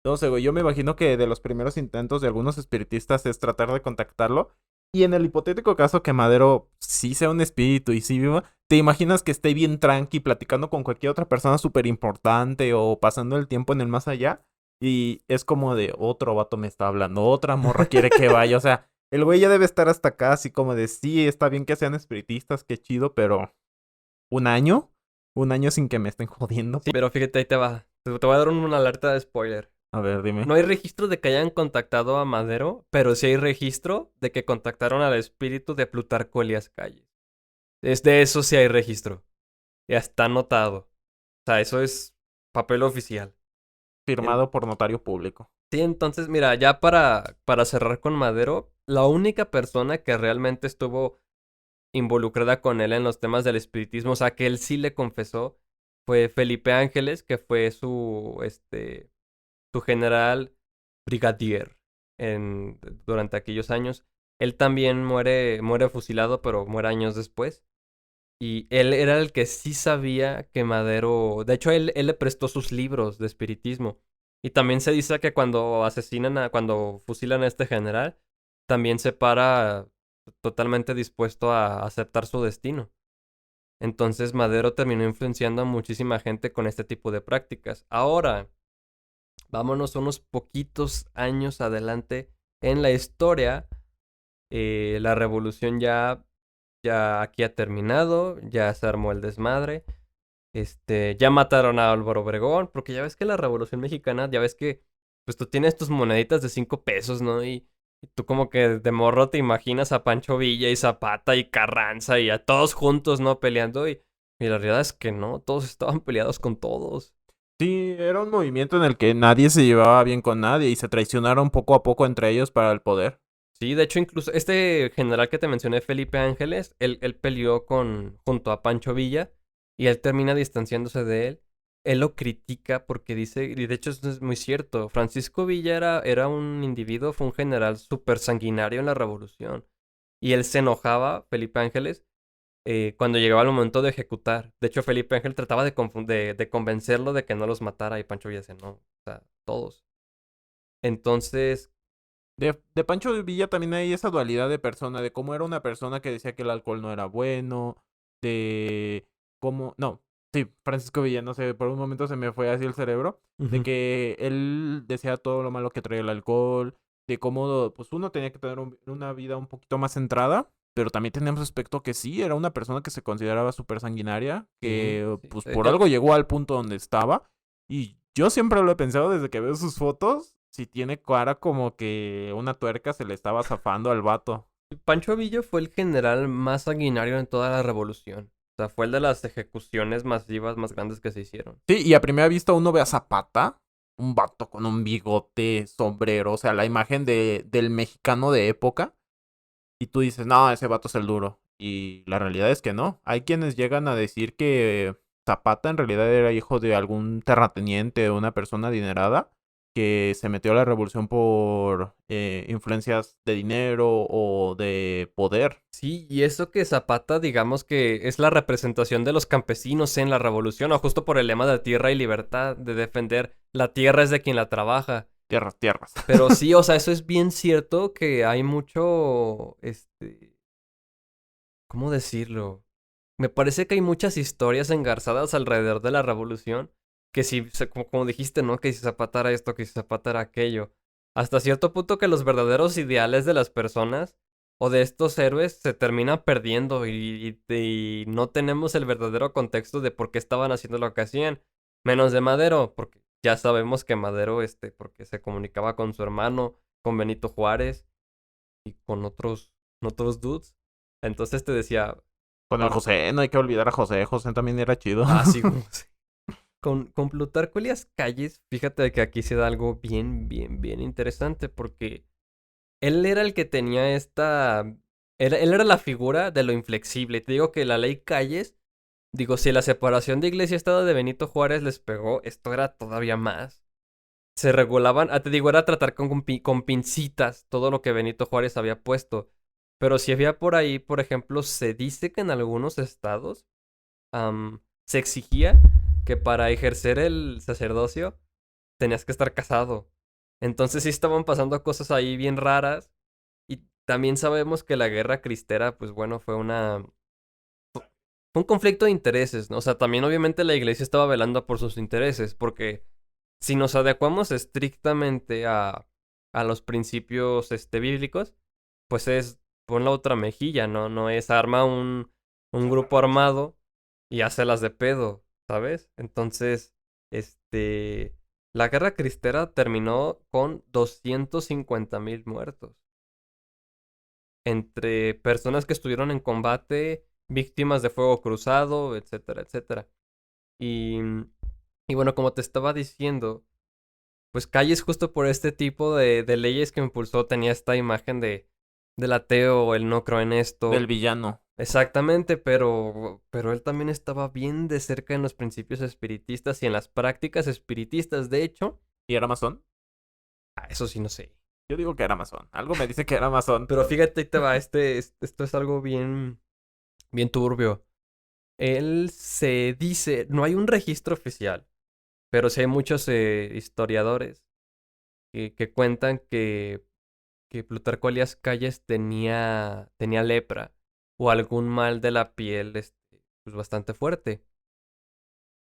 No sé, güey, yo me imagino que de los primeros intentos de algunos espiritistas es tratar de contactarlo. Y en el hipotético caso que Madero sí sea un espíritu y sí viva, ¿te imaginas que esté bien tranqui platicando con cualquier otra persona súper importante o pasando el tiempo en el más allá? Y es como de otro vato me está hablando, otra morra quiere que vaya. O sea, el güey ya debe estar hasta acá, así como de sí, está bien que sean espiritistas, qué chido, pero un año, un año sin que me estén jodiendo. Sí, pero fíjate, ahí te va. Te voy a dar una alerta de spoiler. A ver, dime. No hay registro de que hayan contactado a Madero, pero sí hay registro de que contactaron al espíritu de Plutarco Elías Calles. De eso sí hay registro. Ya está anotado. O sea, eso es papel oficial. En- Firmado por notario público. sí, entonces, mira, ya para cerrar con Madero, la única persona que realmente estuvo involucrada con él en los temas del espiritismo, o sea, que él sí le confesó, fue Felipe Ángeles, que fue su general brigadier durante aquellos años. Él también muere fusilado, pero muere años después. Y él era el que sí sabía que Madero. De hecho, él le prestó sus libros de espiritismo. Y también se dice que cuando fusilan a este general, también se para totalmente dispuesto a aceptar su destino. Entonces Madero terminó influenciando a muchísima gente con este tipo de prácticas. Ahora, vámonos unos poquitos años adelante en la historia. La revolución ya aquí ha terminado, ya se armó el desmadre. Ya mataron a Álvaro Obregón, porque ya ves que la Revolución Mexicana, ya ves que pues tú tienes tus moneditas de 5 pesos, ¿no? Y tú como que de morro te imaginas a Pancho Villa y Zapata y Carranza y a todos juntos, ¿no? Peleando y la realidad es que no, todos estaban peleados con todos. Sí, era un movimiento en el que nadie se llevaba bien con nadie y se traicionaron poco a poco entre ellos para el poder. Sí, de hecho, incluso este general que te mencioné, Felipe Ángeles, él peleó junto a Pancho Villa y él termina distanciándose de él. Él lo critica porque dice, y de hecho eso es muy cierto, Francisco Villa era un individuo, fue un general súper sanguinario en la revolución. Y él se enojaba, Felipe Ángeles, cuando llegaba el momento de ejecutar. De hecho, Felipe Ángel trataba de convencerlo de que no los matara y Pancho Villa decía, no, o sea, todos. Entonces, De Pancho Villa también hay esa dualidad de persona, de cómo era una persona que decía que el alcohol no era bueno, de cómo, no, sí, Francisco Villa, no sé, por un momento se me fue así el cerebro, de ujú, que él decía todo lo malo que traía el alcohol, de cómo, pues uno tenía que tener una vida un poquito más centrada, pero también teníamos aspecto que sí, era una persona que se consideraba súper sanguinaria, sí, que sí. pues por algo llegó al punto donde estaba, y yo siempre lo he pensado desde que veo sus fotos. Si tiene cara como que una tuerca se le estaba zafando al vato. Pancho Villa fue el general más sanguinario en toda la revolución. O sea, fue el de las ejecuciones masivas más grandes que se hicieron. Sí, y a primera vista uno ve a Zapata, un vato con un bigote, sombrero, o sea, la imagen del mexicano de época. Y tú dices, no, ese vato es el duro. Y la realidad es que no. Hay quienes llegan a decir que Zapata en realidad era hijo de algún terrateniente o una persona adinerada que se metió a la revolución por influencias de dinero o de poder. Sí, y eso que Zapata, digamos que es la representación de los campesinos en la revolución, o justo por el lema de tierra y libertad, de defender la tierra es de quien la trabaja. Tierras, tierras. Pero sí, o sea, eso es bien cierto que hay mucho, ¿cómo decirlo? Me parece que hay muchas historias engarzadas alrededor de la revolución, que si, como dijiste, ¿no? Que si Zapata era esto, que si Zapata era aquello. Hasta cierto punto que los verdaderos ideales de las personas o de estos héroes se terminan perdiendo y no tenemos el verdadero contexto de por qué estaban haciendo lo que hacían. Menos de Madero, porque ya sabemos que Madero, porque se comunicaba con su hermano, con Benito Juárez y con otros dudes. Entonces te decía, Con el José, no hay que olvidar a José. José también era chido. sí, como sí. Con Plutarco Elías Calles, fíjate que aquí se da algo bien, bien, bien interesante porque él era el que tenía él era la figura de lo inflexible. Te digo que la ley Calles, digo, si la separación de iglesia y Estado de Benito Juárez les pegó, esto era todavía más. Se regulaban, te digo, era tratar con pincitas todo lo que Benito Juárez había puesto. Pero si había por ahí, por ejemplo, se dice que en algunos estados se exigía que para ejercer el sacerdocio tenías que estar casado. Entonces sí estaban pasando cosas ahí bien raras. Y también sabemos que la guerra cristera, pues bueno, fue un conflicto de intereses, ¿no? O sea, también obviamente la iglesia estaba velando por sus intereses, porque si nos adecuamos estrictamente a los principios bíblicos, pues es pon la otra mejilla, ¿no? No es arma un grupo armado y hacelas de pedo, ¿sabes? Entonces, la guerra cristera terminó con 250,000 muertos. Entre personas que estuvieron en combate, víctimas de fuego cruzado, etcétera, etcétera. Y, y bueno, como te estaba diciendo, pues Calles justo por este tipo de leyes que impulsó tenía esta imagen del ateo, el no creo en Del esto. villano. Exactamente, pero él también estaba bien de cerca en los principios espiritistas y en las prácticas espiritistas. De hecho, ¿Y era masón? eso sí no sé. Yo digo que era masón. Algo me dice que era masón. Pero fíjate, ahí te va, esto es algo bien, bien turbio. Él se dice, no hay un registro oficial, pero sí hay muchos historiadores que cuentan que Plutarco Elías Calles tenía lepra o algún mal de la piel pues bastante fuerte.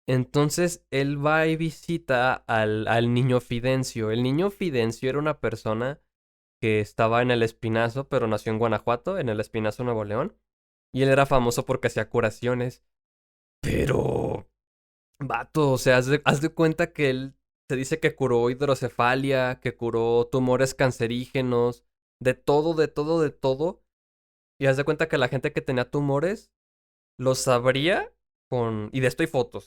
Entonces él va y visita al niño Fidencio. El niño Fidencio era una persona que estaba en el Espinazo, pero nació en Guanajuato, en el Espinazo, Nuevo León. Y él era famoso porque hacía curaciones. Pero, vato, o sea, haz de cuenta que él se dice que curó hidrocefalia, que curó tumores cancerígenos, de todo, de todo, de todo. Y haz de cuenta que la gente que tenía tumores los abría y de esto hay fotos,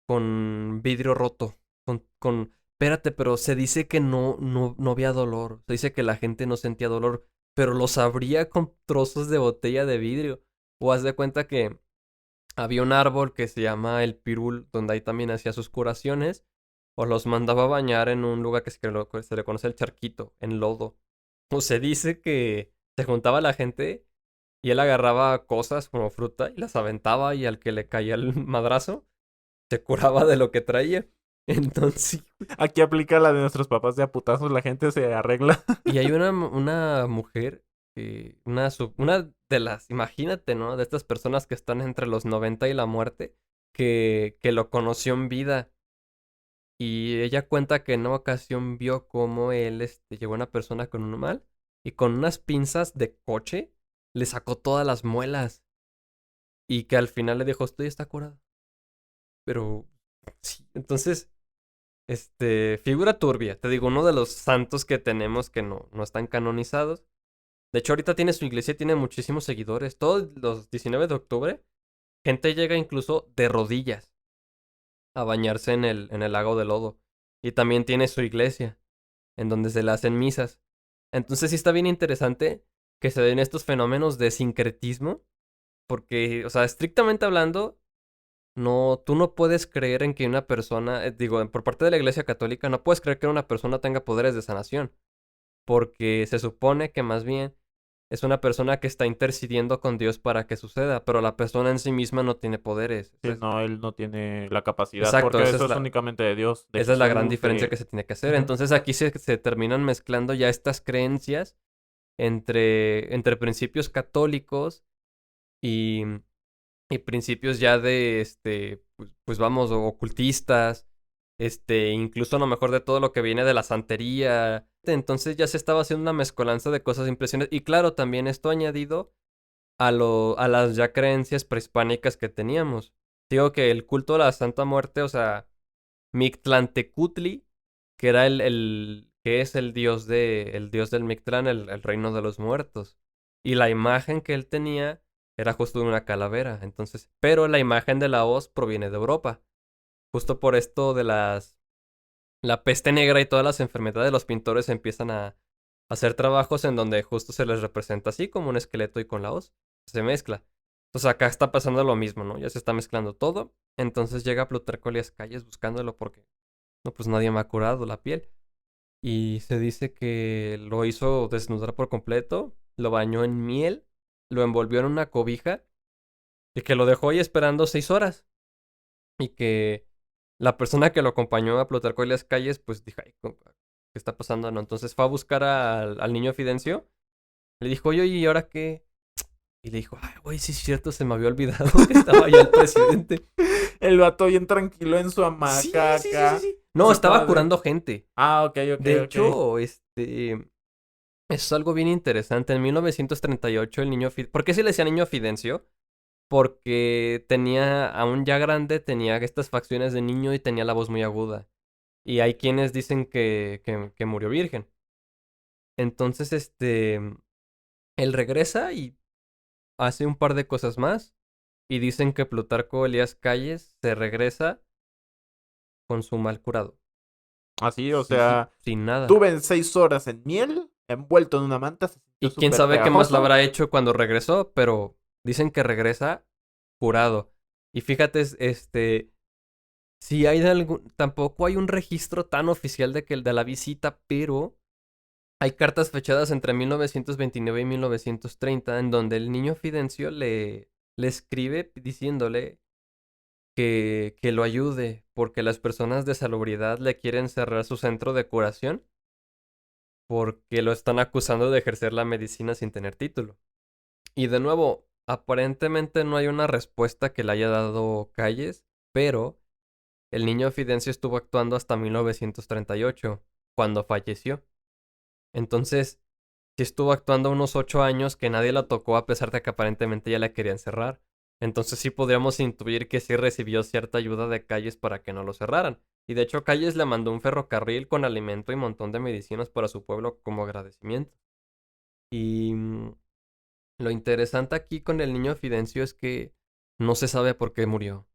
con vidrio roto. Espérate, pero se dice que no había dolor. Se dice que la gente no sentía dolor, pero los abría con trozos de botella de vidrio. O haz de cuenta que había un árbol que se llama el pirul, donde ahí también hacía sus curaciones. O los mandaba a bañar en un lugar que se le conoce el charquito, en lodo. O se dice que se juntaba la gente y él agarraba cosas como fruta y las aventaba y al que le caía el madrazo se curaba de lo que traía. Entonces, Aquí aplica la de nuestros papás de a putazos. La gente se arregla. y hay una mujer, una de las, imagínate, ¿no? De estas personas que están entre los 90 y la muerte, que lo conoció en vida. Y ella cuenta que en una ocasión vio cómo él llegó a una persona con un mal y con unas pinzas de coche le sacó todas las muelas. Y que al final le dijo, estoy está curado. Pero sí, entonces, figura turbia. Te digo, uno de los santos que tenemos que no están canonizados. De hecho, ahorita tiene su iglesia, tiene muchísimos seguidores. Todos los 19 de octubre, gente llega incluso de rodillas a bañarse en el lago de lodo. Y también tiene su iglesia, en donde se le hacen misas. Entonces sí está bien interesante que se den estos fenómenos de sincretismo. Porque, o sea, estrictamente hablando, no, tú no puedes creer en que una persona, digo, por parte de la Iglesia Católica, no puedes creer que una persona tenga poderes de sanación, porque se supone que más bien es una persona que está intercediendo con Dios para que suceda, pero la persona en sí misma no tiene poderes. Sí, no, él no tiene la capacidad. Exacto, Porque eso es únicamente de Dios. De esa es la gran Jesús, diferencia de... que se tiene que hacer. Ujú. Entonces aquí se terminan mezclando ya estas creencias entre principios católicos y principios ya de, pues vamos, ocultistas, incluso a lo mejor de todo lo que viene de la santería. Entonces ya se estaba haciendo una mezcolanza de cosas impresionantes. Y claro, también esto añadido a las ya creencias prehispánicas que teníamos. Digo que el culto a la Santa Muerte, o sea, Mictlantecutli, que era que es el dios del Mictlán, el reino de los muertos. Y la imagen que él tenía era justo de una calavera. Entonces, pero la imagen de la hoz proviene de Europa. Justo por esto de la peste negra y todas las enfermedades, los pintores empiezan a hacer trabajos en donde justo se les representa así como un esqueleto y con la hoz. Se mezcla. Entonces acá está pasando lo mismo, ¿no? Ya se está mezclando todo. Entonces llega Plutarco Elías Calles buscándolo porque no, pues nadie me ha curado la piel. Y se dice que lo hizo desnudar por completo, lo bañó en miel, lo envolvió en una cobija y que lo dejó ahí esperando 6 horas. Y que la persona que lo acompañó a Plutarco Elías Calles, pues dijo, ay, ¿qué está pasando? No, entonces fue a buscar al niño Fidencio. Le dijo, oye, ¿y ahora qué? Y le dijo, ay, güey, sí es cierto, se me había olvidado que estaba ya el presidente. El vato bien tranquilo en su Sí, hamaca sí, sí, sí, acá. sí. No, Se estaba puede. curando gente. Ah, ok, ok, De ok. hecho, es algo bien interesante. En 1938 el niño... ¿Por qué se le decía niño Fidencio? Porque tenía, aún ya grande, tenía estas facciones de niño y tenía la voz muy aguda. Y hay quienes dicen que murió virgen. Entonces, él regresa y hace un par de cosas más. Y dicen que Plutarco Elías Calles se regresa con su mal curado. Así, o Sí, sí, sea, sin nada. tuve en 6 horas en miel, envuelto en una manta, se sintió Y quién súper sabe qué más lo pegajoso. habrá hecho cuando regresó, pero dicen que regresa curado. Y fíjate, si hay de algún, tampoco hay un registro tan oficial de que el de la visita, pero hay cartas fechadas entre 1929 y 1930 en donde el niño Fidencio le escribe diciéndole que lo ayude, porque las personas de salubridad le quieren cerrar su centro de curación porque lo están acusando de ejercer la medicina sin tener título. Y de nuevo, aparentemente no hay una respuesta que le haya dado Calles, pero el niño Fidencio estuvo actuando hasta 1938, cuando falleció. Entonces, sí estuvo actuando unos 8 años que nadie la tocó a pesar de que aparentemente ya la querían cerrar. Entonces sí podríamos intuir que sí recibió cierta ayuda de Calles para que no lo cerraran. Y de hecho Calles le mandó un ferrocarril con alimento y montón de medicinas para su pueblo como agradecimiento. Y lo interesante aquí con el niño Fidencio es que no se sabe por qué murió.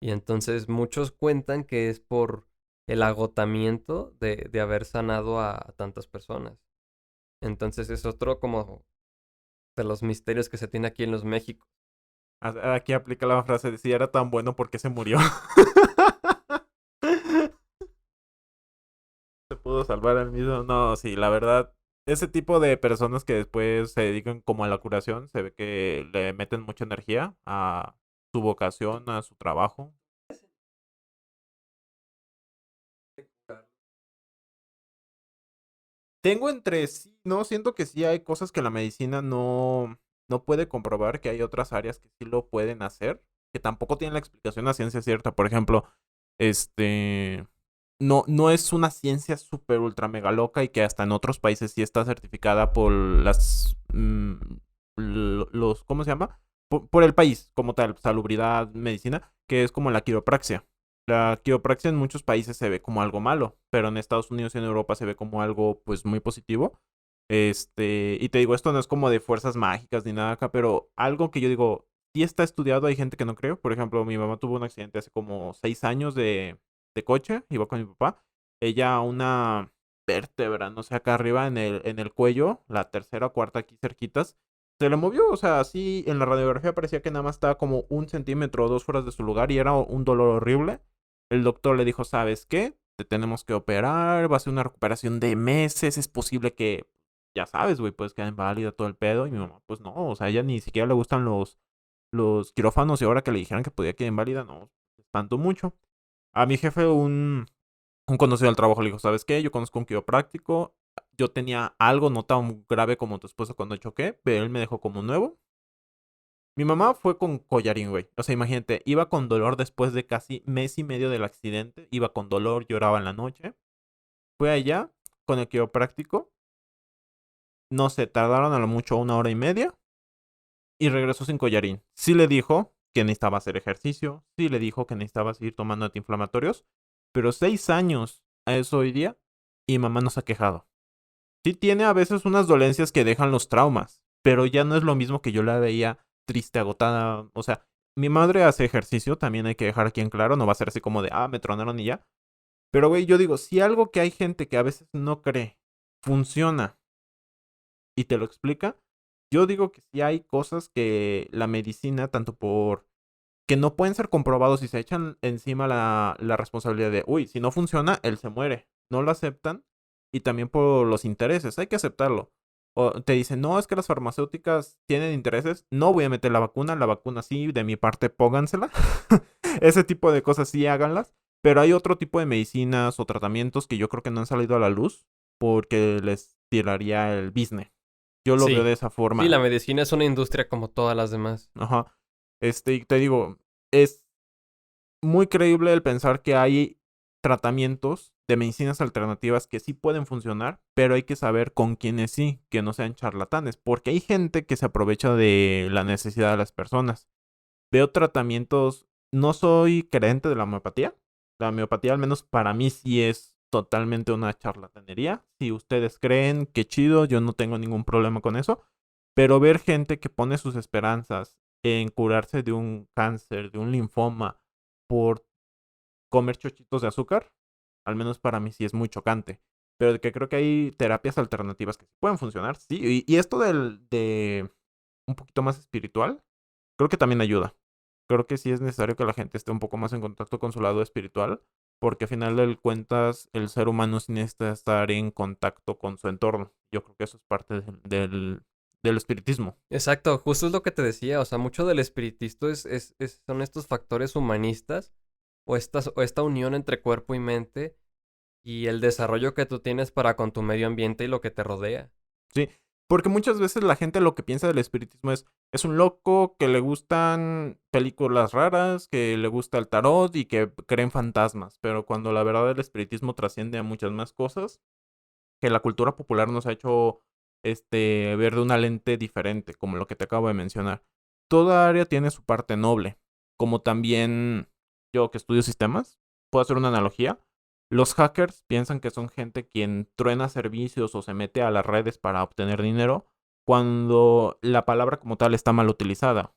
Y entonces muchos cuentan que es por el agotamiento de haber sanado a tantas personas. Entonces es otro como de los misterios que se tiene aquí en los México. Aquí aplica la frase de si era tan bueno, ¿por qué se murió? Se pudo salvar al mismo. No, sí, la verdad, ese tipo de personas que después se dedican como a la curación, se ve que le meten mucha energía a su vocación, a su trabajo. Tengo entre sí, no, siento que sí hay cosas que la medicina no puede comprobar, que hay otras áreas que sí lo pueden hacer, que tampoco tienen la explicación a ciencia cierta. Por ejemplo, no es una ciencia súper ultra mega loca y que hasta en otros países sí está certificada por los, ¿cómo se llama? Por el país como tal, salubridad, medicina, que es como la quiropraxia. La quiropraxia en muchos países se ve como algo malo, pero en Estados Unidos y en Europa se ve como algo pues muy positivo. Y te digo, esto no es como de fuerzas mágicas ni nada acá, pero algo que yo digo, sí está estudiado, hay gente que no creo. Por ejemplo, mi mamá tuvo un accidente hace como 6 años de coche, iba con mi papá. Ella una vértebra, no sé, acá arriba en el cuello, la tercera o cuarta aquí cerquitas, se le movió, o sea, así en la radiografía parecía que nada más estaba como 1 centímetro o 2 fuera de su lugar y era un dolor horrible. El doctor le dijo, ¿sabes qué? Te tenemos que operar, va a ser una recuperación de meses, es posible que, ya sabes, güey, puedes quedar inválida todo el pedo. Y mi mamá, pues no, o sea, a ella ni siquiera le gustan los quirófanos y ahora que le dijeran que podía quedar inválida, no, me espantó mucho. A mi jefe, un conocido del trabajo, le dijo, ¿sabes qué? Yo conozco un quiropráctico, yo tenía algo no tan grave como tu esposa cuando choqué, pero él me dejó como nuevo. Mi mamá fue con collarín, güey. O sea, imagínate, iba con dolor después de casi mes y medio del accidente. Iba con dolor, lloraba en la noche. Fue allá con el quiropráctico. No sé, tardaron a lo mucho 1 hora y media. Y regresó sin collarín. Sí le dijo que necesitaba hacer ejercicio. Sí le dijo que necesitaba seguir tomando antiinflamatorios. Pero 6 años a eso hoy día. Y mamá no se ha quejado. Sí tiene a veces unas dolencias que dejan los traumas. Pero ya no es lo mismo que yo la veía triste, agotada. O sea, mi madre hace ejercicio, también hay que dejar aquí en claro. No va a ser así como de, me tronaron y ya. Pero, güey, yo digo, si algo que hay gente que a veces no cree funciona y te lo explica, yo digo que sí hay cosas que la medicina, tanto por que no pueden ser comprobados y se echan encima la responsabilidad de, uy, si no funciona, él se muere. No lo aceptan y también por los intereses, hay que aceptarlo. O te dicen, no, es que las farmacéuticas tienen intereses, no voy a meter la vacuna sí, de mi parte póngansela. Ese tipo de cosas sí háganlas, pero hay otro tipo de medicinas o tratamientos que yo creo que no han salido a la luz porque les tiraría el business. Yo lo veo de Sí, esa sí, la forma. medicina es una industria como todas las demás. Ajá. Y te digo, es muy creíble el pensar que hay tratamientos de medicinas alternativas que sí pueden funcionar, pero hay que saber con quiénes sí, que no sean charlatanes, porque hay gente que se aprovecha de la necesidad de las personas. Veo tratamientos, no soy creyente de la homeopatía. La homeopatía, al menos para mí, sí es totalmente una charlatanería. Si ustedes creen, qué chido, yo no tengo ningún problema con eso. Pero ver gente que pone sus esperanzas en curarse de un cáncer, de un linfoma, por comer chochitos de azúcar, al menos para mí sí es muy chocante. Pero de que creo que hay terapias alternativas que sí pueden funcionar, sí. Y esto de un poquito más espiritual, creo que también ayuda. Creo que sí es necesario que la gente esté un poco más en contacto con su lado espiritual, porque al final de cuentas el ser humano sí necesita estar en contacto con su entorno. Yo creo que eso es parte del espiritismo. Exacto, justo es lo que te decía, o sea, mucho del espiritismo son estos factores humanistas o esta unión entre cuerpo y mente y el desarrollo que tú tienes para con tu medio ambiente y lo que te rodea. Sí, porque muchas veces la gente lo que piensa del espiritismo es un loco que le gustan películas raras, que le gusta el tarot y que creen fantasmas, pero cuando la verdad el espiritismo trasciende a muchas más cosas, que la cultura popular nos ha hecho ver de una lente diferente, como lo que te acabo de mencionar. Toda área tiene su parte noble, como también yo que estudio sistemas, puedo hacer una analogía. Los hackers piensan que son gente quien truena servicios o se mete a las redes para obtener dinero, cuando la palabra como tal está mal utilizada.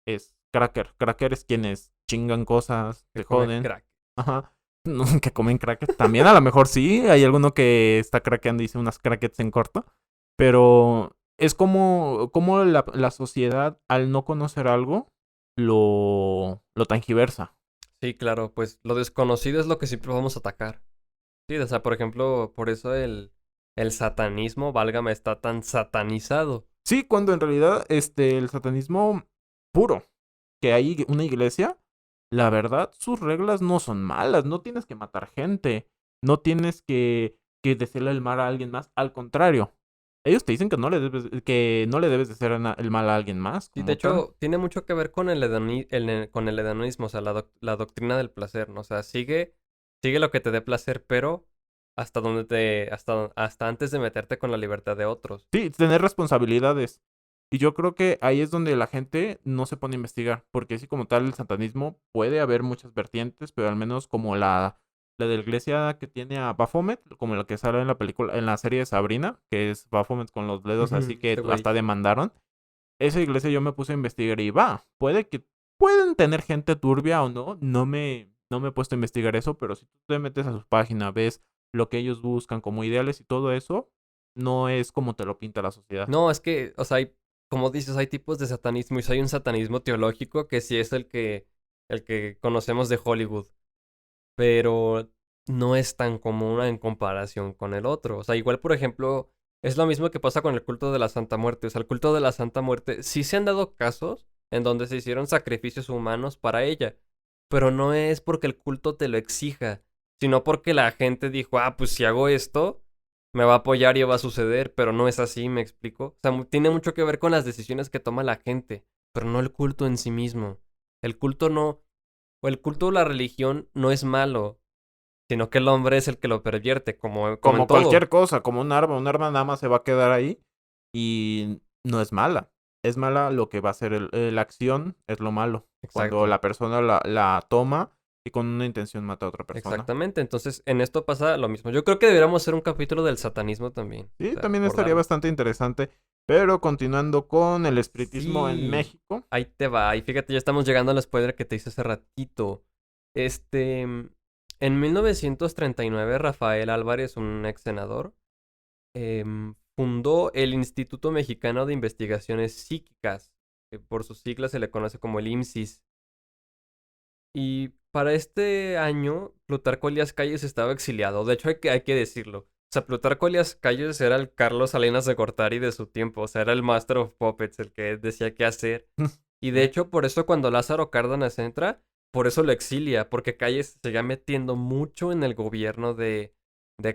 Es cracker. Cracker es quienes chingan cosas, Que te come joden. crack. Ajá. No, que comen crackers. También a lo mejor sí. Hay alguno que está craqueando y dice unas crackets en corto. Pero es como la sociedad, al no conocer algo, lo tangiversa. Sí, claro, pues lo desconocido es lo que siempre vamos a atacar. Sí, o sea, por ejemplo, por eso el satanismo, válgame, está tan satanizado. Sí, cuando en realidad el satanismo puro, que hay una iglesia, la verdad, sus reglas no son malas. No tienes que matar gente. No tienes que desearle el mal a alguien más. Al contrario, ellos te dicen que no le debes desear el mal a alguien más, Sí, de como tal. hecho, tiene mucho que ver con con el hedonismo, o sea, la doctrina del placer, ¿no? O sea, sigue lo que te dé placer, pero hasta antes de meterte con la libertad de otros. Sí, tener responsabilidades. Y yo creo que ahí es donde la gente no se pone a investigar, porque sí, como tal, el satanismo puede haber muchas vertientes, pero al menos como la de la iglesia que tiene a Baphomet, como la que sale en la película, en la serie de Sabrina, que es Baphomet con los dedos así Ujú, que ese güey. hasta demandaron. Esa iglesia yo me puse a investigar y pueden tener gente turbia o no, no me he puesto a investigar eso, pero si tú te metes a su página, ves lo que ellos buscan como ideales y todo eso, no es como te lo pinta la sociedad. No, es que, o sea, como dices, hay tipos de satanismo y hay un satanismo teológico que sí es el que conocemos de Hollywood, pero no es tan común en comparación con el otro. O sea, igual, por ejemplo, es lo mismo que pasa con el culto de la Santa Muerte. O sea, el culto de la Santa Muerte sí se han dado casos en donde se hicieron sacrificios humanos para ella, pero no es porque el culto te lo exija, sino porque la gente dijo, ah, pues si hago esto, me va a apoyar y va a suceder, pero no es así, me explico. O sea, tiene mucho que ver con las decisiones que toma la gente, pero no el culto en sí mismo. El culto no, o el culto o la religión no es malo, sino que el hombre es el que lo pervierte, como en Como cualquier todo. cosa, como un arma nada más se va a quedar ahí y no es mala. Es mala lo que va a ser la acción, es lo malo. Cuando Exacto. la persona la toma y con una intención mata a otra persona. Exactamente. Entonces, en esto pasa lo mismo. Yo creo que deberíamos hacer un capítulo del satanismo también. O Sí, sea, también estaría abordarlo. bastante interesante. Pero continuando con el espiritismo en Sí. México. Ahí te va. Y fíjate, ya estamos llegando al spoiler que te hice hace ratito. Este. En 1939, Rafael Álvarez, un ex senador, fundó el Instituto Mexicano de Investigaciones Psíquicas, que por sus siglas se le conoce como el IMSS. Y para este año, Plutarco Elías Calles estaba exiliado. De hecho, hay que decirlo. O sea, Plutarco Elías Calles era el Carlos Salinas de Gortari de su tiempo. O sea, era el Master of Puppets, el que decía qué hacer. Y de Sí. hecho, por eso cuando Lázaro Cárdenas entra, por eso lo exilia, porque Calles se seguía metiendo mucho en el gobierno de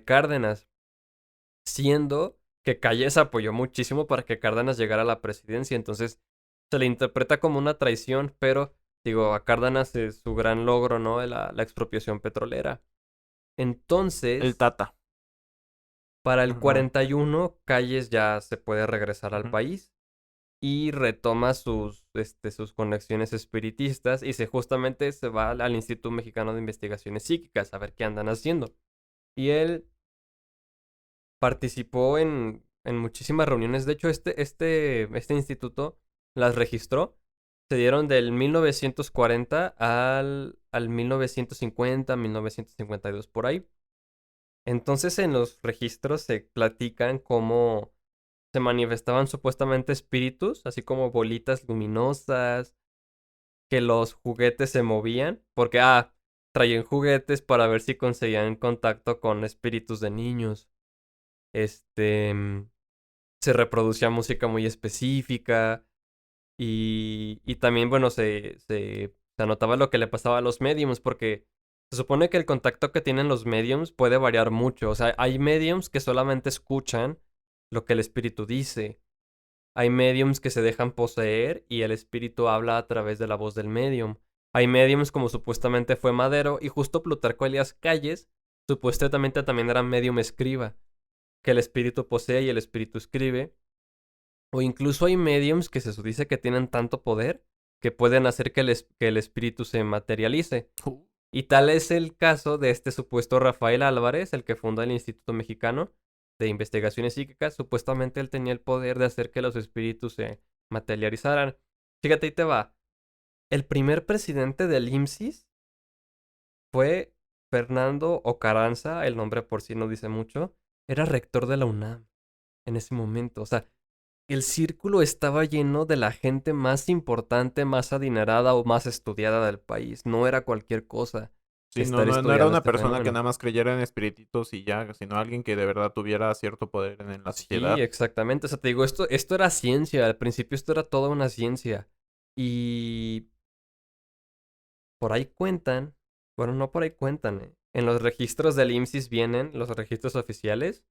Cárdenas, siendo que Calles apoyó muchísimo para que Cárdenas llegara a la presidencia. Entonces, se le interpreta como una traición, pero digo, a Cárdenas es su gran logro, ¿no? La expropiación petrolera. El Entonces, Tata. para el Ajá. 41, Calles ya se puede regresar al Ujú. país y retoma sus conexiones espiritistas y justamente se va al Instituto Mexicano de Investigaciones Psíquicas a ver qué andan haciendo. Y él participó en muchísimas reuniones. De hecho, este instituto las registró. Se dieron del 1940 al 1950, 1952, por ahí. Entonces, en los registros se platican cómo se manifestaban supuestamente espíritus, así como bolitas luminosas, que los juguetes se movían, porque, traían juguetes para ver si conseguían contacto con espíritus de niños. Este, Se reproducía música muy específica y también, bueno, se anotaba lo que le pasaba a los mediums, porque se supone que el contacto que tienen los mediums puede variar mucho. O sea, hay mediums que solamente escuchan lo que el espíritu dice. Hay mediums que se dejan poseer y el espíritu habla a través de la voz del medium. Hay mediums como supuestamente fue Madero y justo Plutarco Elías Calles, supuestamente también era medium escriba, que el espíritu posee y el espíritu escribe. O incluso hay mediums que se dice que tienen tanto poder que pueden hacer que el espíritu se materialice. Y tal es el caso de este supuesto Rafael Álvarez, el que funda el Instituto Mexicano de Investigaciones Psíquicas. Supuestamente él tenía el poder de hacer que los espíritus se materializaran. Fíjate, ahí te va. El primer presidente del IMSS fue Fernando Ocaranza, el nombre por sí no dice mucho. Era rector de la UNAM en ese momento. O sea, el círculo estaba lleno de la gente más importante, más adinerada o más estudiada del país. No era cualquier cosa Sí, no, estar no era estudiando una este persona que fenómeno. nada más creyera en espirititos y ya, sino alguien que de verdad tuviera cierto poder en la Sí, sociedad. exactamente. O sea, te digo, esto era ciencia. Al principio esto era toda una ciencia. Y por ahí cuentan, bueno, no por ahí cuentan, ¿eh? En los registros del IMSS vienen, los registros oficiales.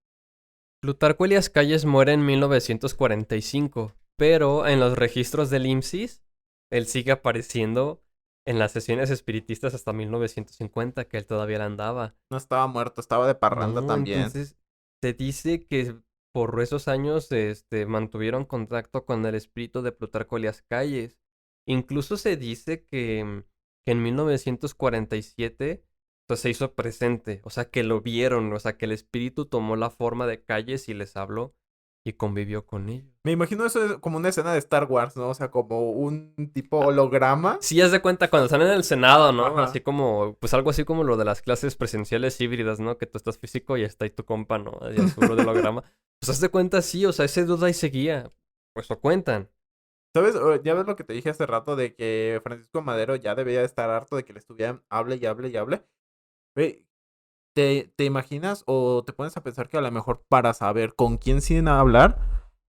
Plutarco Elías Calles muere en 1945, pero en los registros del IMSS, él sigue apareciendo en las sesiones espiritistas hasta 1950, que él todavía la andaba. No estaba muerto, estaba de parranda No, también. entonces se dice que por esos años mantuvieron contacto con el espíritu de Plutarco Elías Calles. Incluso se dice que en 1947, o sea, se hizo presente, o sea, que lo vieron, o sea, que el espíritu tomó la forma de Calles y les habló y convivió con ellos. Me imagino eso es como una escena de Star Wars, ¿no? O sea, como un tipo holograma. Sí, haz de cuenta cuando están en el Senado, ¿no? Así Ajá. como, pues algo así como lo de las clases presenciales híbridas, ¿no? Que tú estás físico y está ahí tu compa, ¿no? Y es uno de holograma. Pues haz de cuenta, sí, o sea, ese duda y seguía. Pues lo cuentan. ¿Sabes? Ya ves lo que te dije hace rato de que Francisco Madero ya debía estar harto de que le estuvieran hable y hable y hable. Ve, ¿te imaginas o te pones a pensar que a lo mejor para saber con quién siguen a hablar,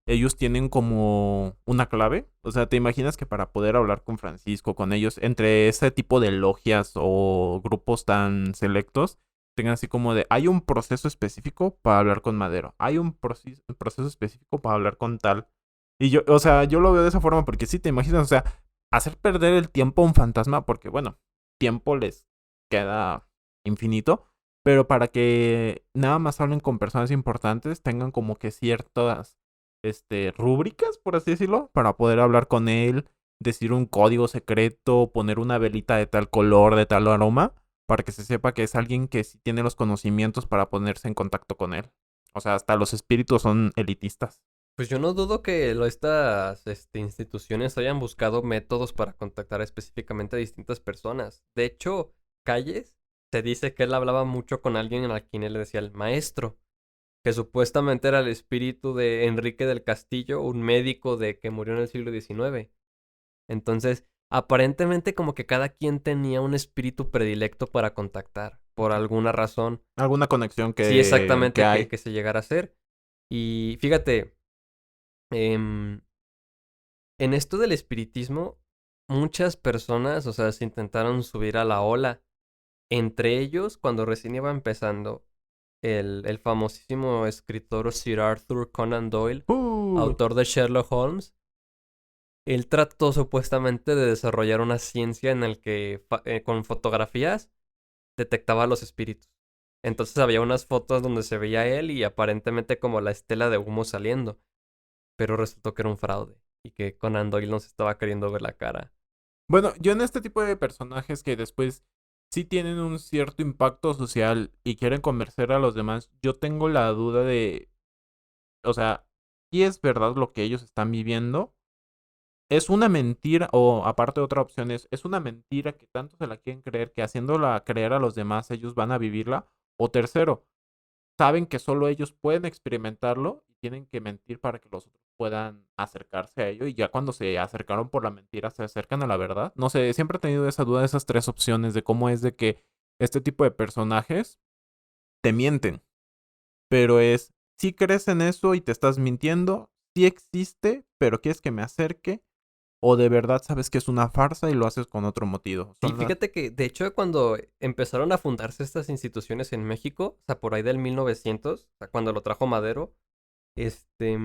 ellos tienen como una clave? O sea, ¿te imaginas que para poder hablar con Francisco, con ellos, entre ese tipo de logias o grupos tan selectos, tengan así como de, hay un proceso específico para hablar con Madero, hay un proceso específico para hablar con tal? Y yo, o sea, yo lo veo de esa forma porque sí, te imaginas, o sea, hacer perder el tiempo a un fantasma, porque bueno, tiempo les queda infinito, pero para que nada más hablen con personas importantes, tengan como que ciertas, rúbricas, por así decirlo, para poder hablar con él, decir un código secreto, poner una velita de tal color, de tal aroma, para que se sepa que es alguien que sí tiene los conocimientos para ponerse en contacto con él. O sea, hasta los espíritus son elitistas. Pues yo no dudo que estas instituciones hayan buscado métodos para contactar específicamente a distintas personas. De hecho, Calles se dice que él hablaba mucho con alguien a quien él le decía el maestro, que supuestamente era el espíritu de Enrique del Castillo, un médico de que murió en el siglo XIX. Entonces, aparentemente como que cada quien tenía un espíritu predilecto para contactar, por alguna razón. Alguna conexión Sí, que exactamente hay. que se llegara a hacer. Y fíjate, em, en esto del espiritismo, muchas personas, o sea, se intentaron subir a la ola. Entre ellos, cuando recién iba empezando, el famosísimo escritor Sir Arthur Conan Doyle, Uh, autor de Sherlock Holmes, él trató supuestamente de desarrollar una ciencia en la que con fotografías detectaba los espíritus. Entonces había unas fotos donde se veía él y aparentemente como la estela de humo saliendo. Pero resultó que era un fraude y que Conan Doyle nos estaba queriendo ver la cara. Bueno, yo en este tipo de personajes que después sí tienen un cierto impacto social y quieren convencer a los demás, yo tengo la duda de, o sea, ¿y es verdad lo que ellos están viviendo? ¿Es una mentira? O aparte otra opción es una mentira que tanto se la quieren creer que haciéndola creer a los demás ellos van a vivirla? O tercero, saben que solo ellos pueden experimentarlo y tienen que mentir para que los otros puedan acercarse a ello y ya cuando se acercaron por la mentira se acercan a la verdad. No sé, siempre he tenido esa duda de esas tres opciones de cómo es de que este tipo de personajes te mienten, pero es, si crees en eso y te estás mintiendo, sí existe, pero quieres que me acerque o de verdad sabes que es una farsa y lo haces con otro motivo. Sí, Son las... fíjate que de hecho cuando empezaron a fundarse estas instituciones en México, o sea, por ahí del 1900, o sea, cuando lo trajo Madero, este,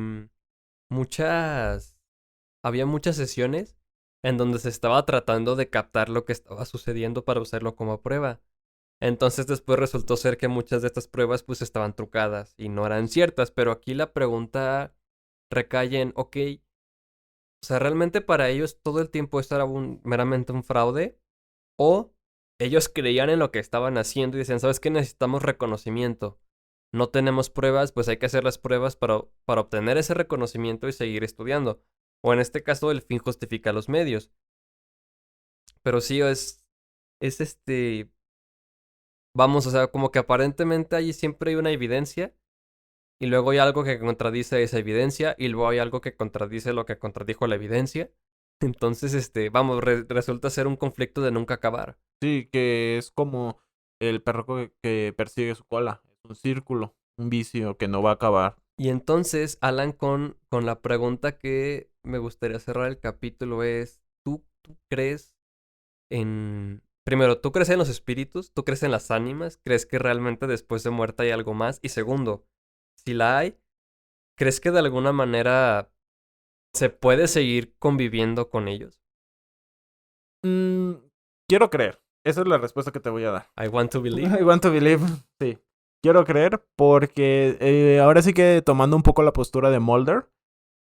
muchas, había muchas sesiones en donde se estaba tratando de captar lo que estaba sucediendo para usarlo como prueba. Entonces después resultó ser que muchas de estas pruebas pues estaban trucadas y no eran ciertas, pero aquí la pregunta recae en, ok, o sea, realmente para ellos todo el tiempo esto era meramente un fraude o ellos creían en lo que estaban haciendo y decían, ¿sabes qué? Necesitamos reconocimiento. No tenemos pruebas, pues hay que hacer las pruebas para obtener ese reconocimiento y seguir estudiando. O en este caso, el fin justifica los medios. Pero sí, es vamos, o sea, como que aparentemente allí siempre hay una evidencia y luego hay algo que contradice esa evidencia y luego hay algo que contradice lo que contradijo la evidencia. Entonces, vamos, resulta ser un conflicto de nunca acabar. Sí, que es como el perro que persigue su cola. Es un círculo, un vicio que no va a acabar. Y entonces, Alan, con la pregunta que me gustaría cerrar el capítulo es, ¿tú crees en... Primero, ¿tú crees en los espíritus? ¿Tú crees en las ánimas? ¿Crees que realmente después de muerte hay algo más? Y segundo, si la hay, ¿crees que de alguna manera se puede seguir conviviendo con ellos? Mm, quiero creer. Esa es la respuesta que te voy a dar. I want to believe. I want to believe. Sí. Quiero creer porque ahora sí que tomando un poco la postura de Mulder,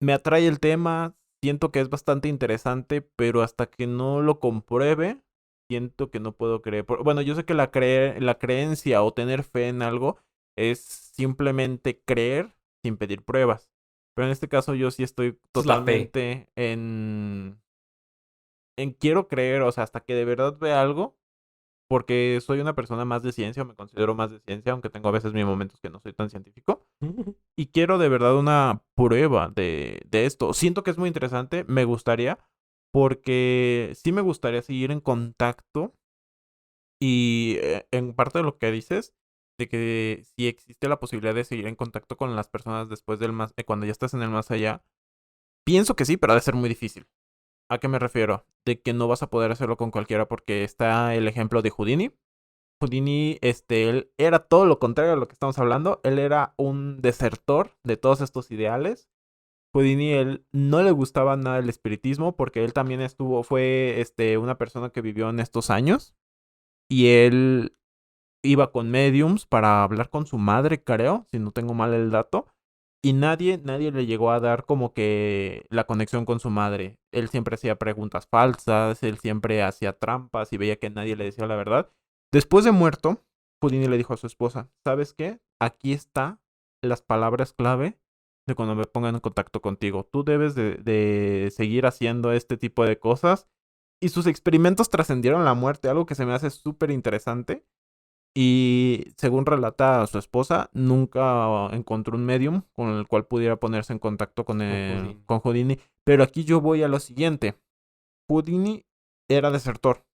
me atrae el tema, siento que es bastante interesante, pero hasta que no lo compruebe, siento que no puedo creer. Bueno, yo sé que la creencia o tener fe en algo es simplemente creer sin pedir pruebas. Pero en este caso yo sí estoy Esa es la fe. totalmente en quiero creer, o sea, hasta que de verdad vea algo, porque soy una persona más de ciencia o me considero más de ciencia, aunque tengo a veces mis momentos que no soy tan científico. Y quiero de verdad una prueba de esto. Siento que es muy interesante, me gustaría, porque sí me gustaría seguir en contacto y en parte de lo que dices, de que si existe la posibilidad de seguir en contacto con las personas después del más, cuando ya estás en el más allá, pienso que sí, pero ha de ser muy difícil. ¿A qué me refiero? De que no vas a poder hacerlo con cualquiera porque está el ejemplo de Houdini. Houdini, él era todo lo contrario a lo que estamos hablando. Él era un desertor de todos estos ideales. Houdini, él no le gustaba nada el espiritismo porque él también fue, una persona que vivió en estos años. Y él iba con mediums para hablar con su madre, creo, si no tengo mal el dato. Y nadie le llegó a dar como que la conexión con su madre. Él siempre hacía preguntas falsas, él siempre hacía trampas y veía que nadie le decía la verdad. Después de muerto, Houdini le dijo a su esposa, ¿sabes qué? Aquí está las palabras clave de cuando me pongan en contacto contigo. Tú debes de seguir haciendo este tipo de cosas. Y sus experimentos trascendieron la muerte, algo que se me hace súper interesante. Y según relata su esposa, nunca encontró un medium con el cual pudiera ponerse en contacto Con Houdini. con Houdini. Pero aquí yo voy a lo siguiente. Houdini era desertor,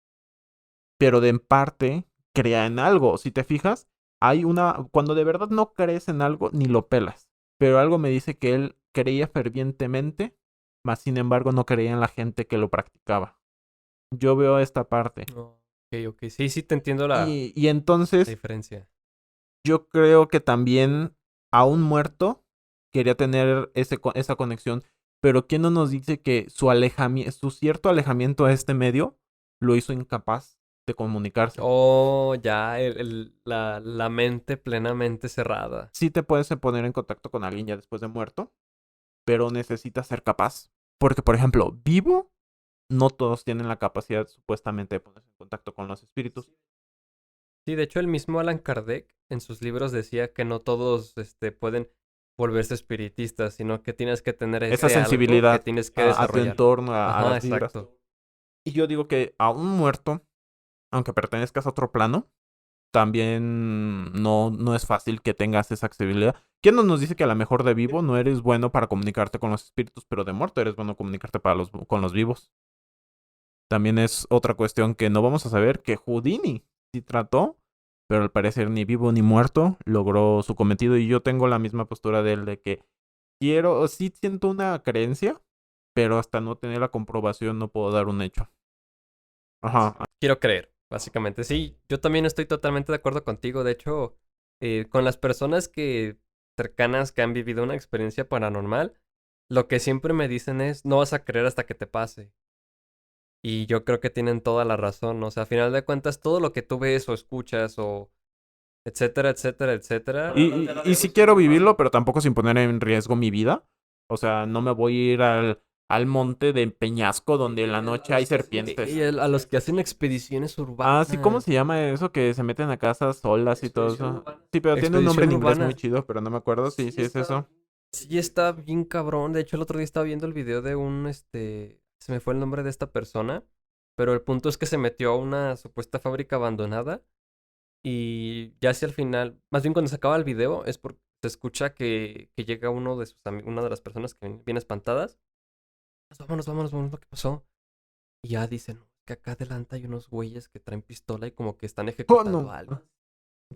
pero de en parte crea en algo. Si te fijas, hay una... Cuando de verdad no crees en algo, ni lo pelas. Pero algo me dice que él creía fervientemente, mas sin embargo no creía en la gente que lo practicaba. Yo veo esta parte. Oh, ok, ok. Sí, sí, te entiendo Y la entonces diferencia. yo creo que también, aún muerto, quería tener esa conexión. Pero ¿quién no nos dice que su cierto alejamiento a este medio lo hizo incapaz de comunicarse. Oh, ya, la mente plenamente cerrada. Sí te puedes poner en contacto con alguien ya después de muerto, pero necesitas ser capaz. Porque, por ejemplo, vivo, no todos tienen la capacidad supuestamente de ponerse en contacto con los espíritus. Sí, de hecho, el mismo Allan Kardec en sus libros decía que no todos pueden volverse espiritistas, sino que tienes que tener Esa ese algo que sensibilidad tienes que a tu desarrollar. entorno, a Ajá, las vibras. exacto. Y yo digo que a un muerto, aunque pertenezcas a otro plano, también no es fácil que tengas esa accesibilidad. ¿Quién no nos dice que a lo mejor de vivo no eres bueno para comunicarte con los espíritus, pero de muerto eres bueno comunicarte con los vivos? También es otra cuestión que no vamos a saber que Houdini sí trató, pero al parecer ni vivo ni muerto logró su cometido. Y yo tengo la misma postura de él de que sí siento una creencia, pero hasta no tener la comprobación no puedo dar un hecho. Ajá. Quiero creer, básicamente. Sí, yo también estoy totalmente de acuerdo contigo. De hecho, con las personas cercanas que han vivido una experiencia paranormal, lo que siempre me dicen es, no vas a creer hasta que te pase. Y yo creo que tienen toda la razón. O sea, a final de cuentas, todo lo que tú ves o escuchas o etcétera, etcétera, etcétera. Y sí quiero vivirlo, pero tampoco sin poner en riesgo mi vida. O sea, no me voy a ir al monte de Peñasco donde en la noche hay serpientes. Y a los que hacen expediciones Ah, sí, ¿cómo urbanas. se llama eso? Que se meten a casas solas y todo eso. Sí, pero tiene un nombre Expedición en inglés muy urbana. chido, pero no me acuerdo. Sí, sí es eso. Sí, está bien cabrón. De hecho, el otro día estaba viendo el video de se me fue el nombre de esta persona. Pero el punto es que se metió a una supuesta fábrica abandonada. Y ya hacia el final, más bien cuando se acaba el video, es porque se escucha que llega uno de sus una de las personas que viene espantadas. Vámonos, vámonos, vámonos, lo que pasó. Y ya dicen que acá adelante hay unos güeyes que traen pistola y como que están Oh, ejecutando no. a alguien.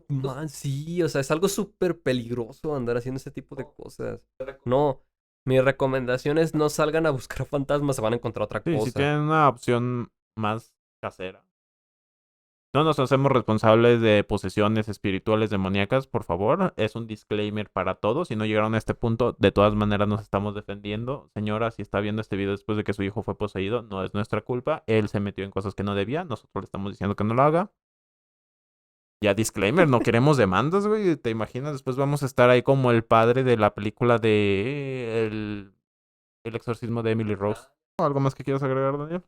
Man, sí, o sea, es algo súper peligroso andar haciendo ese tipo de cosas. No, mi recomendación es no salgan a buscar fantasmas, se van a encontrar otra Sí, si cosa. tienen una opción más casera. No nos hacemos responsables de posesiones espirituales demoníacas, por favor. Es un disclaimer para todos. Si no llegaron a este punto, de todas maneras nos estamos defendiendo. Señora, si está viendo este video después de que su hijo fue poseído, no es nuestra culpa. Él se metió en cosas que no debía. Nosotros le estamos diciendo que no lo haga. Ya disclaimer, no queremos demandas, güey. ¿Te imaginas? Después vamos a estar ahí como el padre de la película de el exorcismo de Emily Rose. ¿Algo más que quieras agregar, Daniel?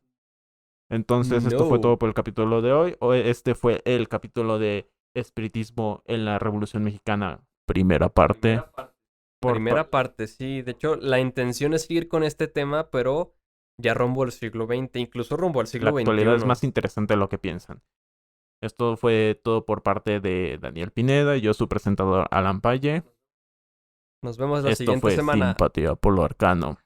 Entonces, esto fue todo No. por el capítulo de hoy. Este fue el capítulo de Espiritismo en la Revolución Mexicana, primera parte. Primera parte, sí. De hecho, la intención es seguir con este tema, pero ya rumbo al siglo XX, incluso rumbo al La siglo actualidad es más XXI. interesante de lo que piensan. Esto fue todo por parte de Daniel Pineda y yo, su presentador Alan Paye. Nos vemos la Esto siguiente fue semana. Simpatía por lo Arcano.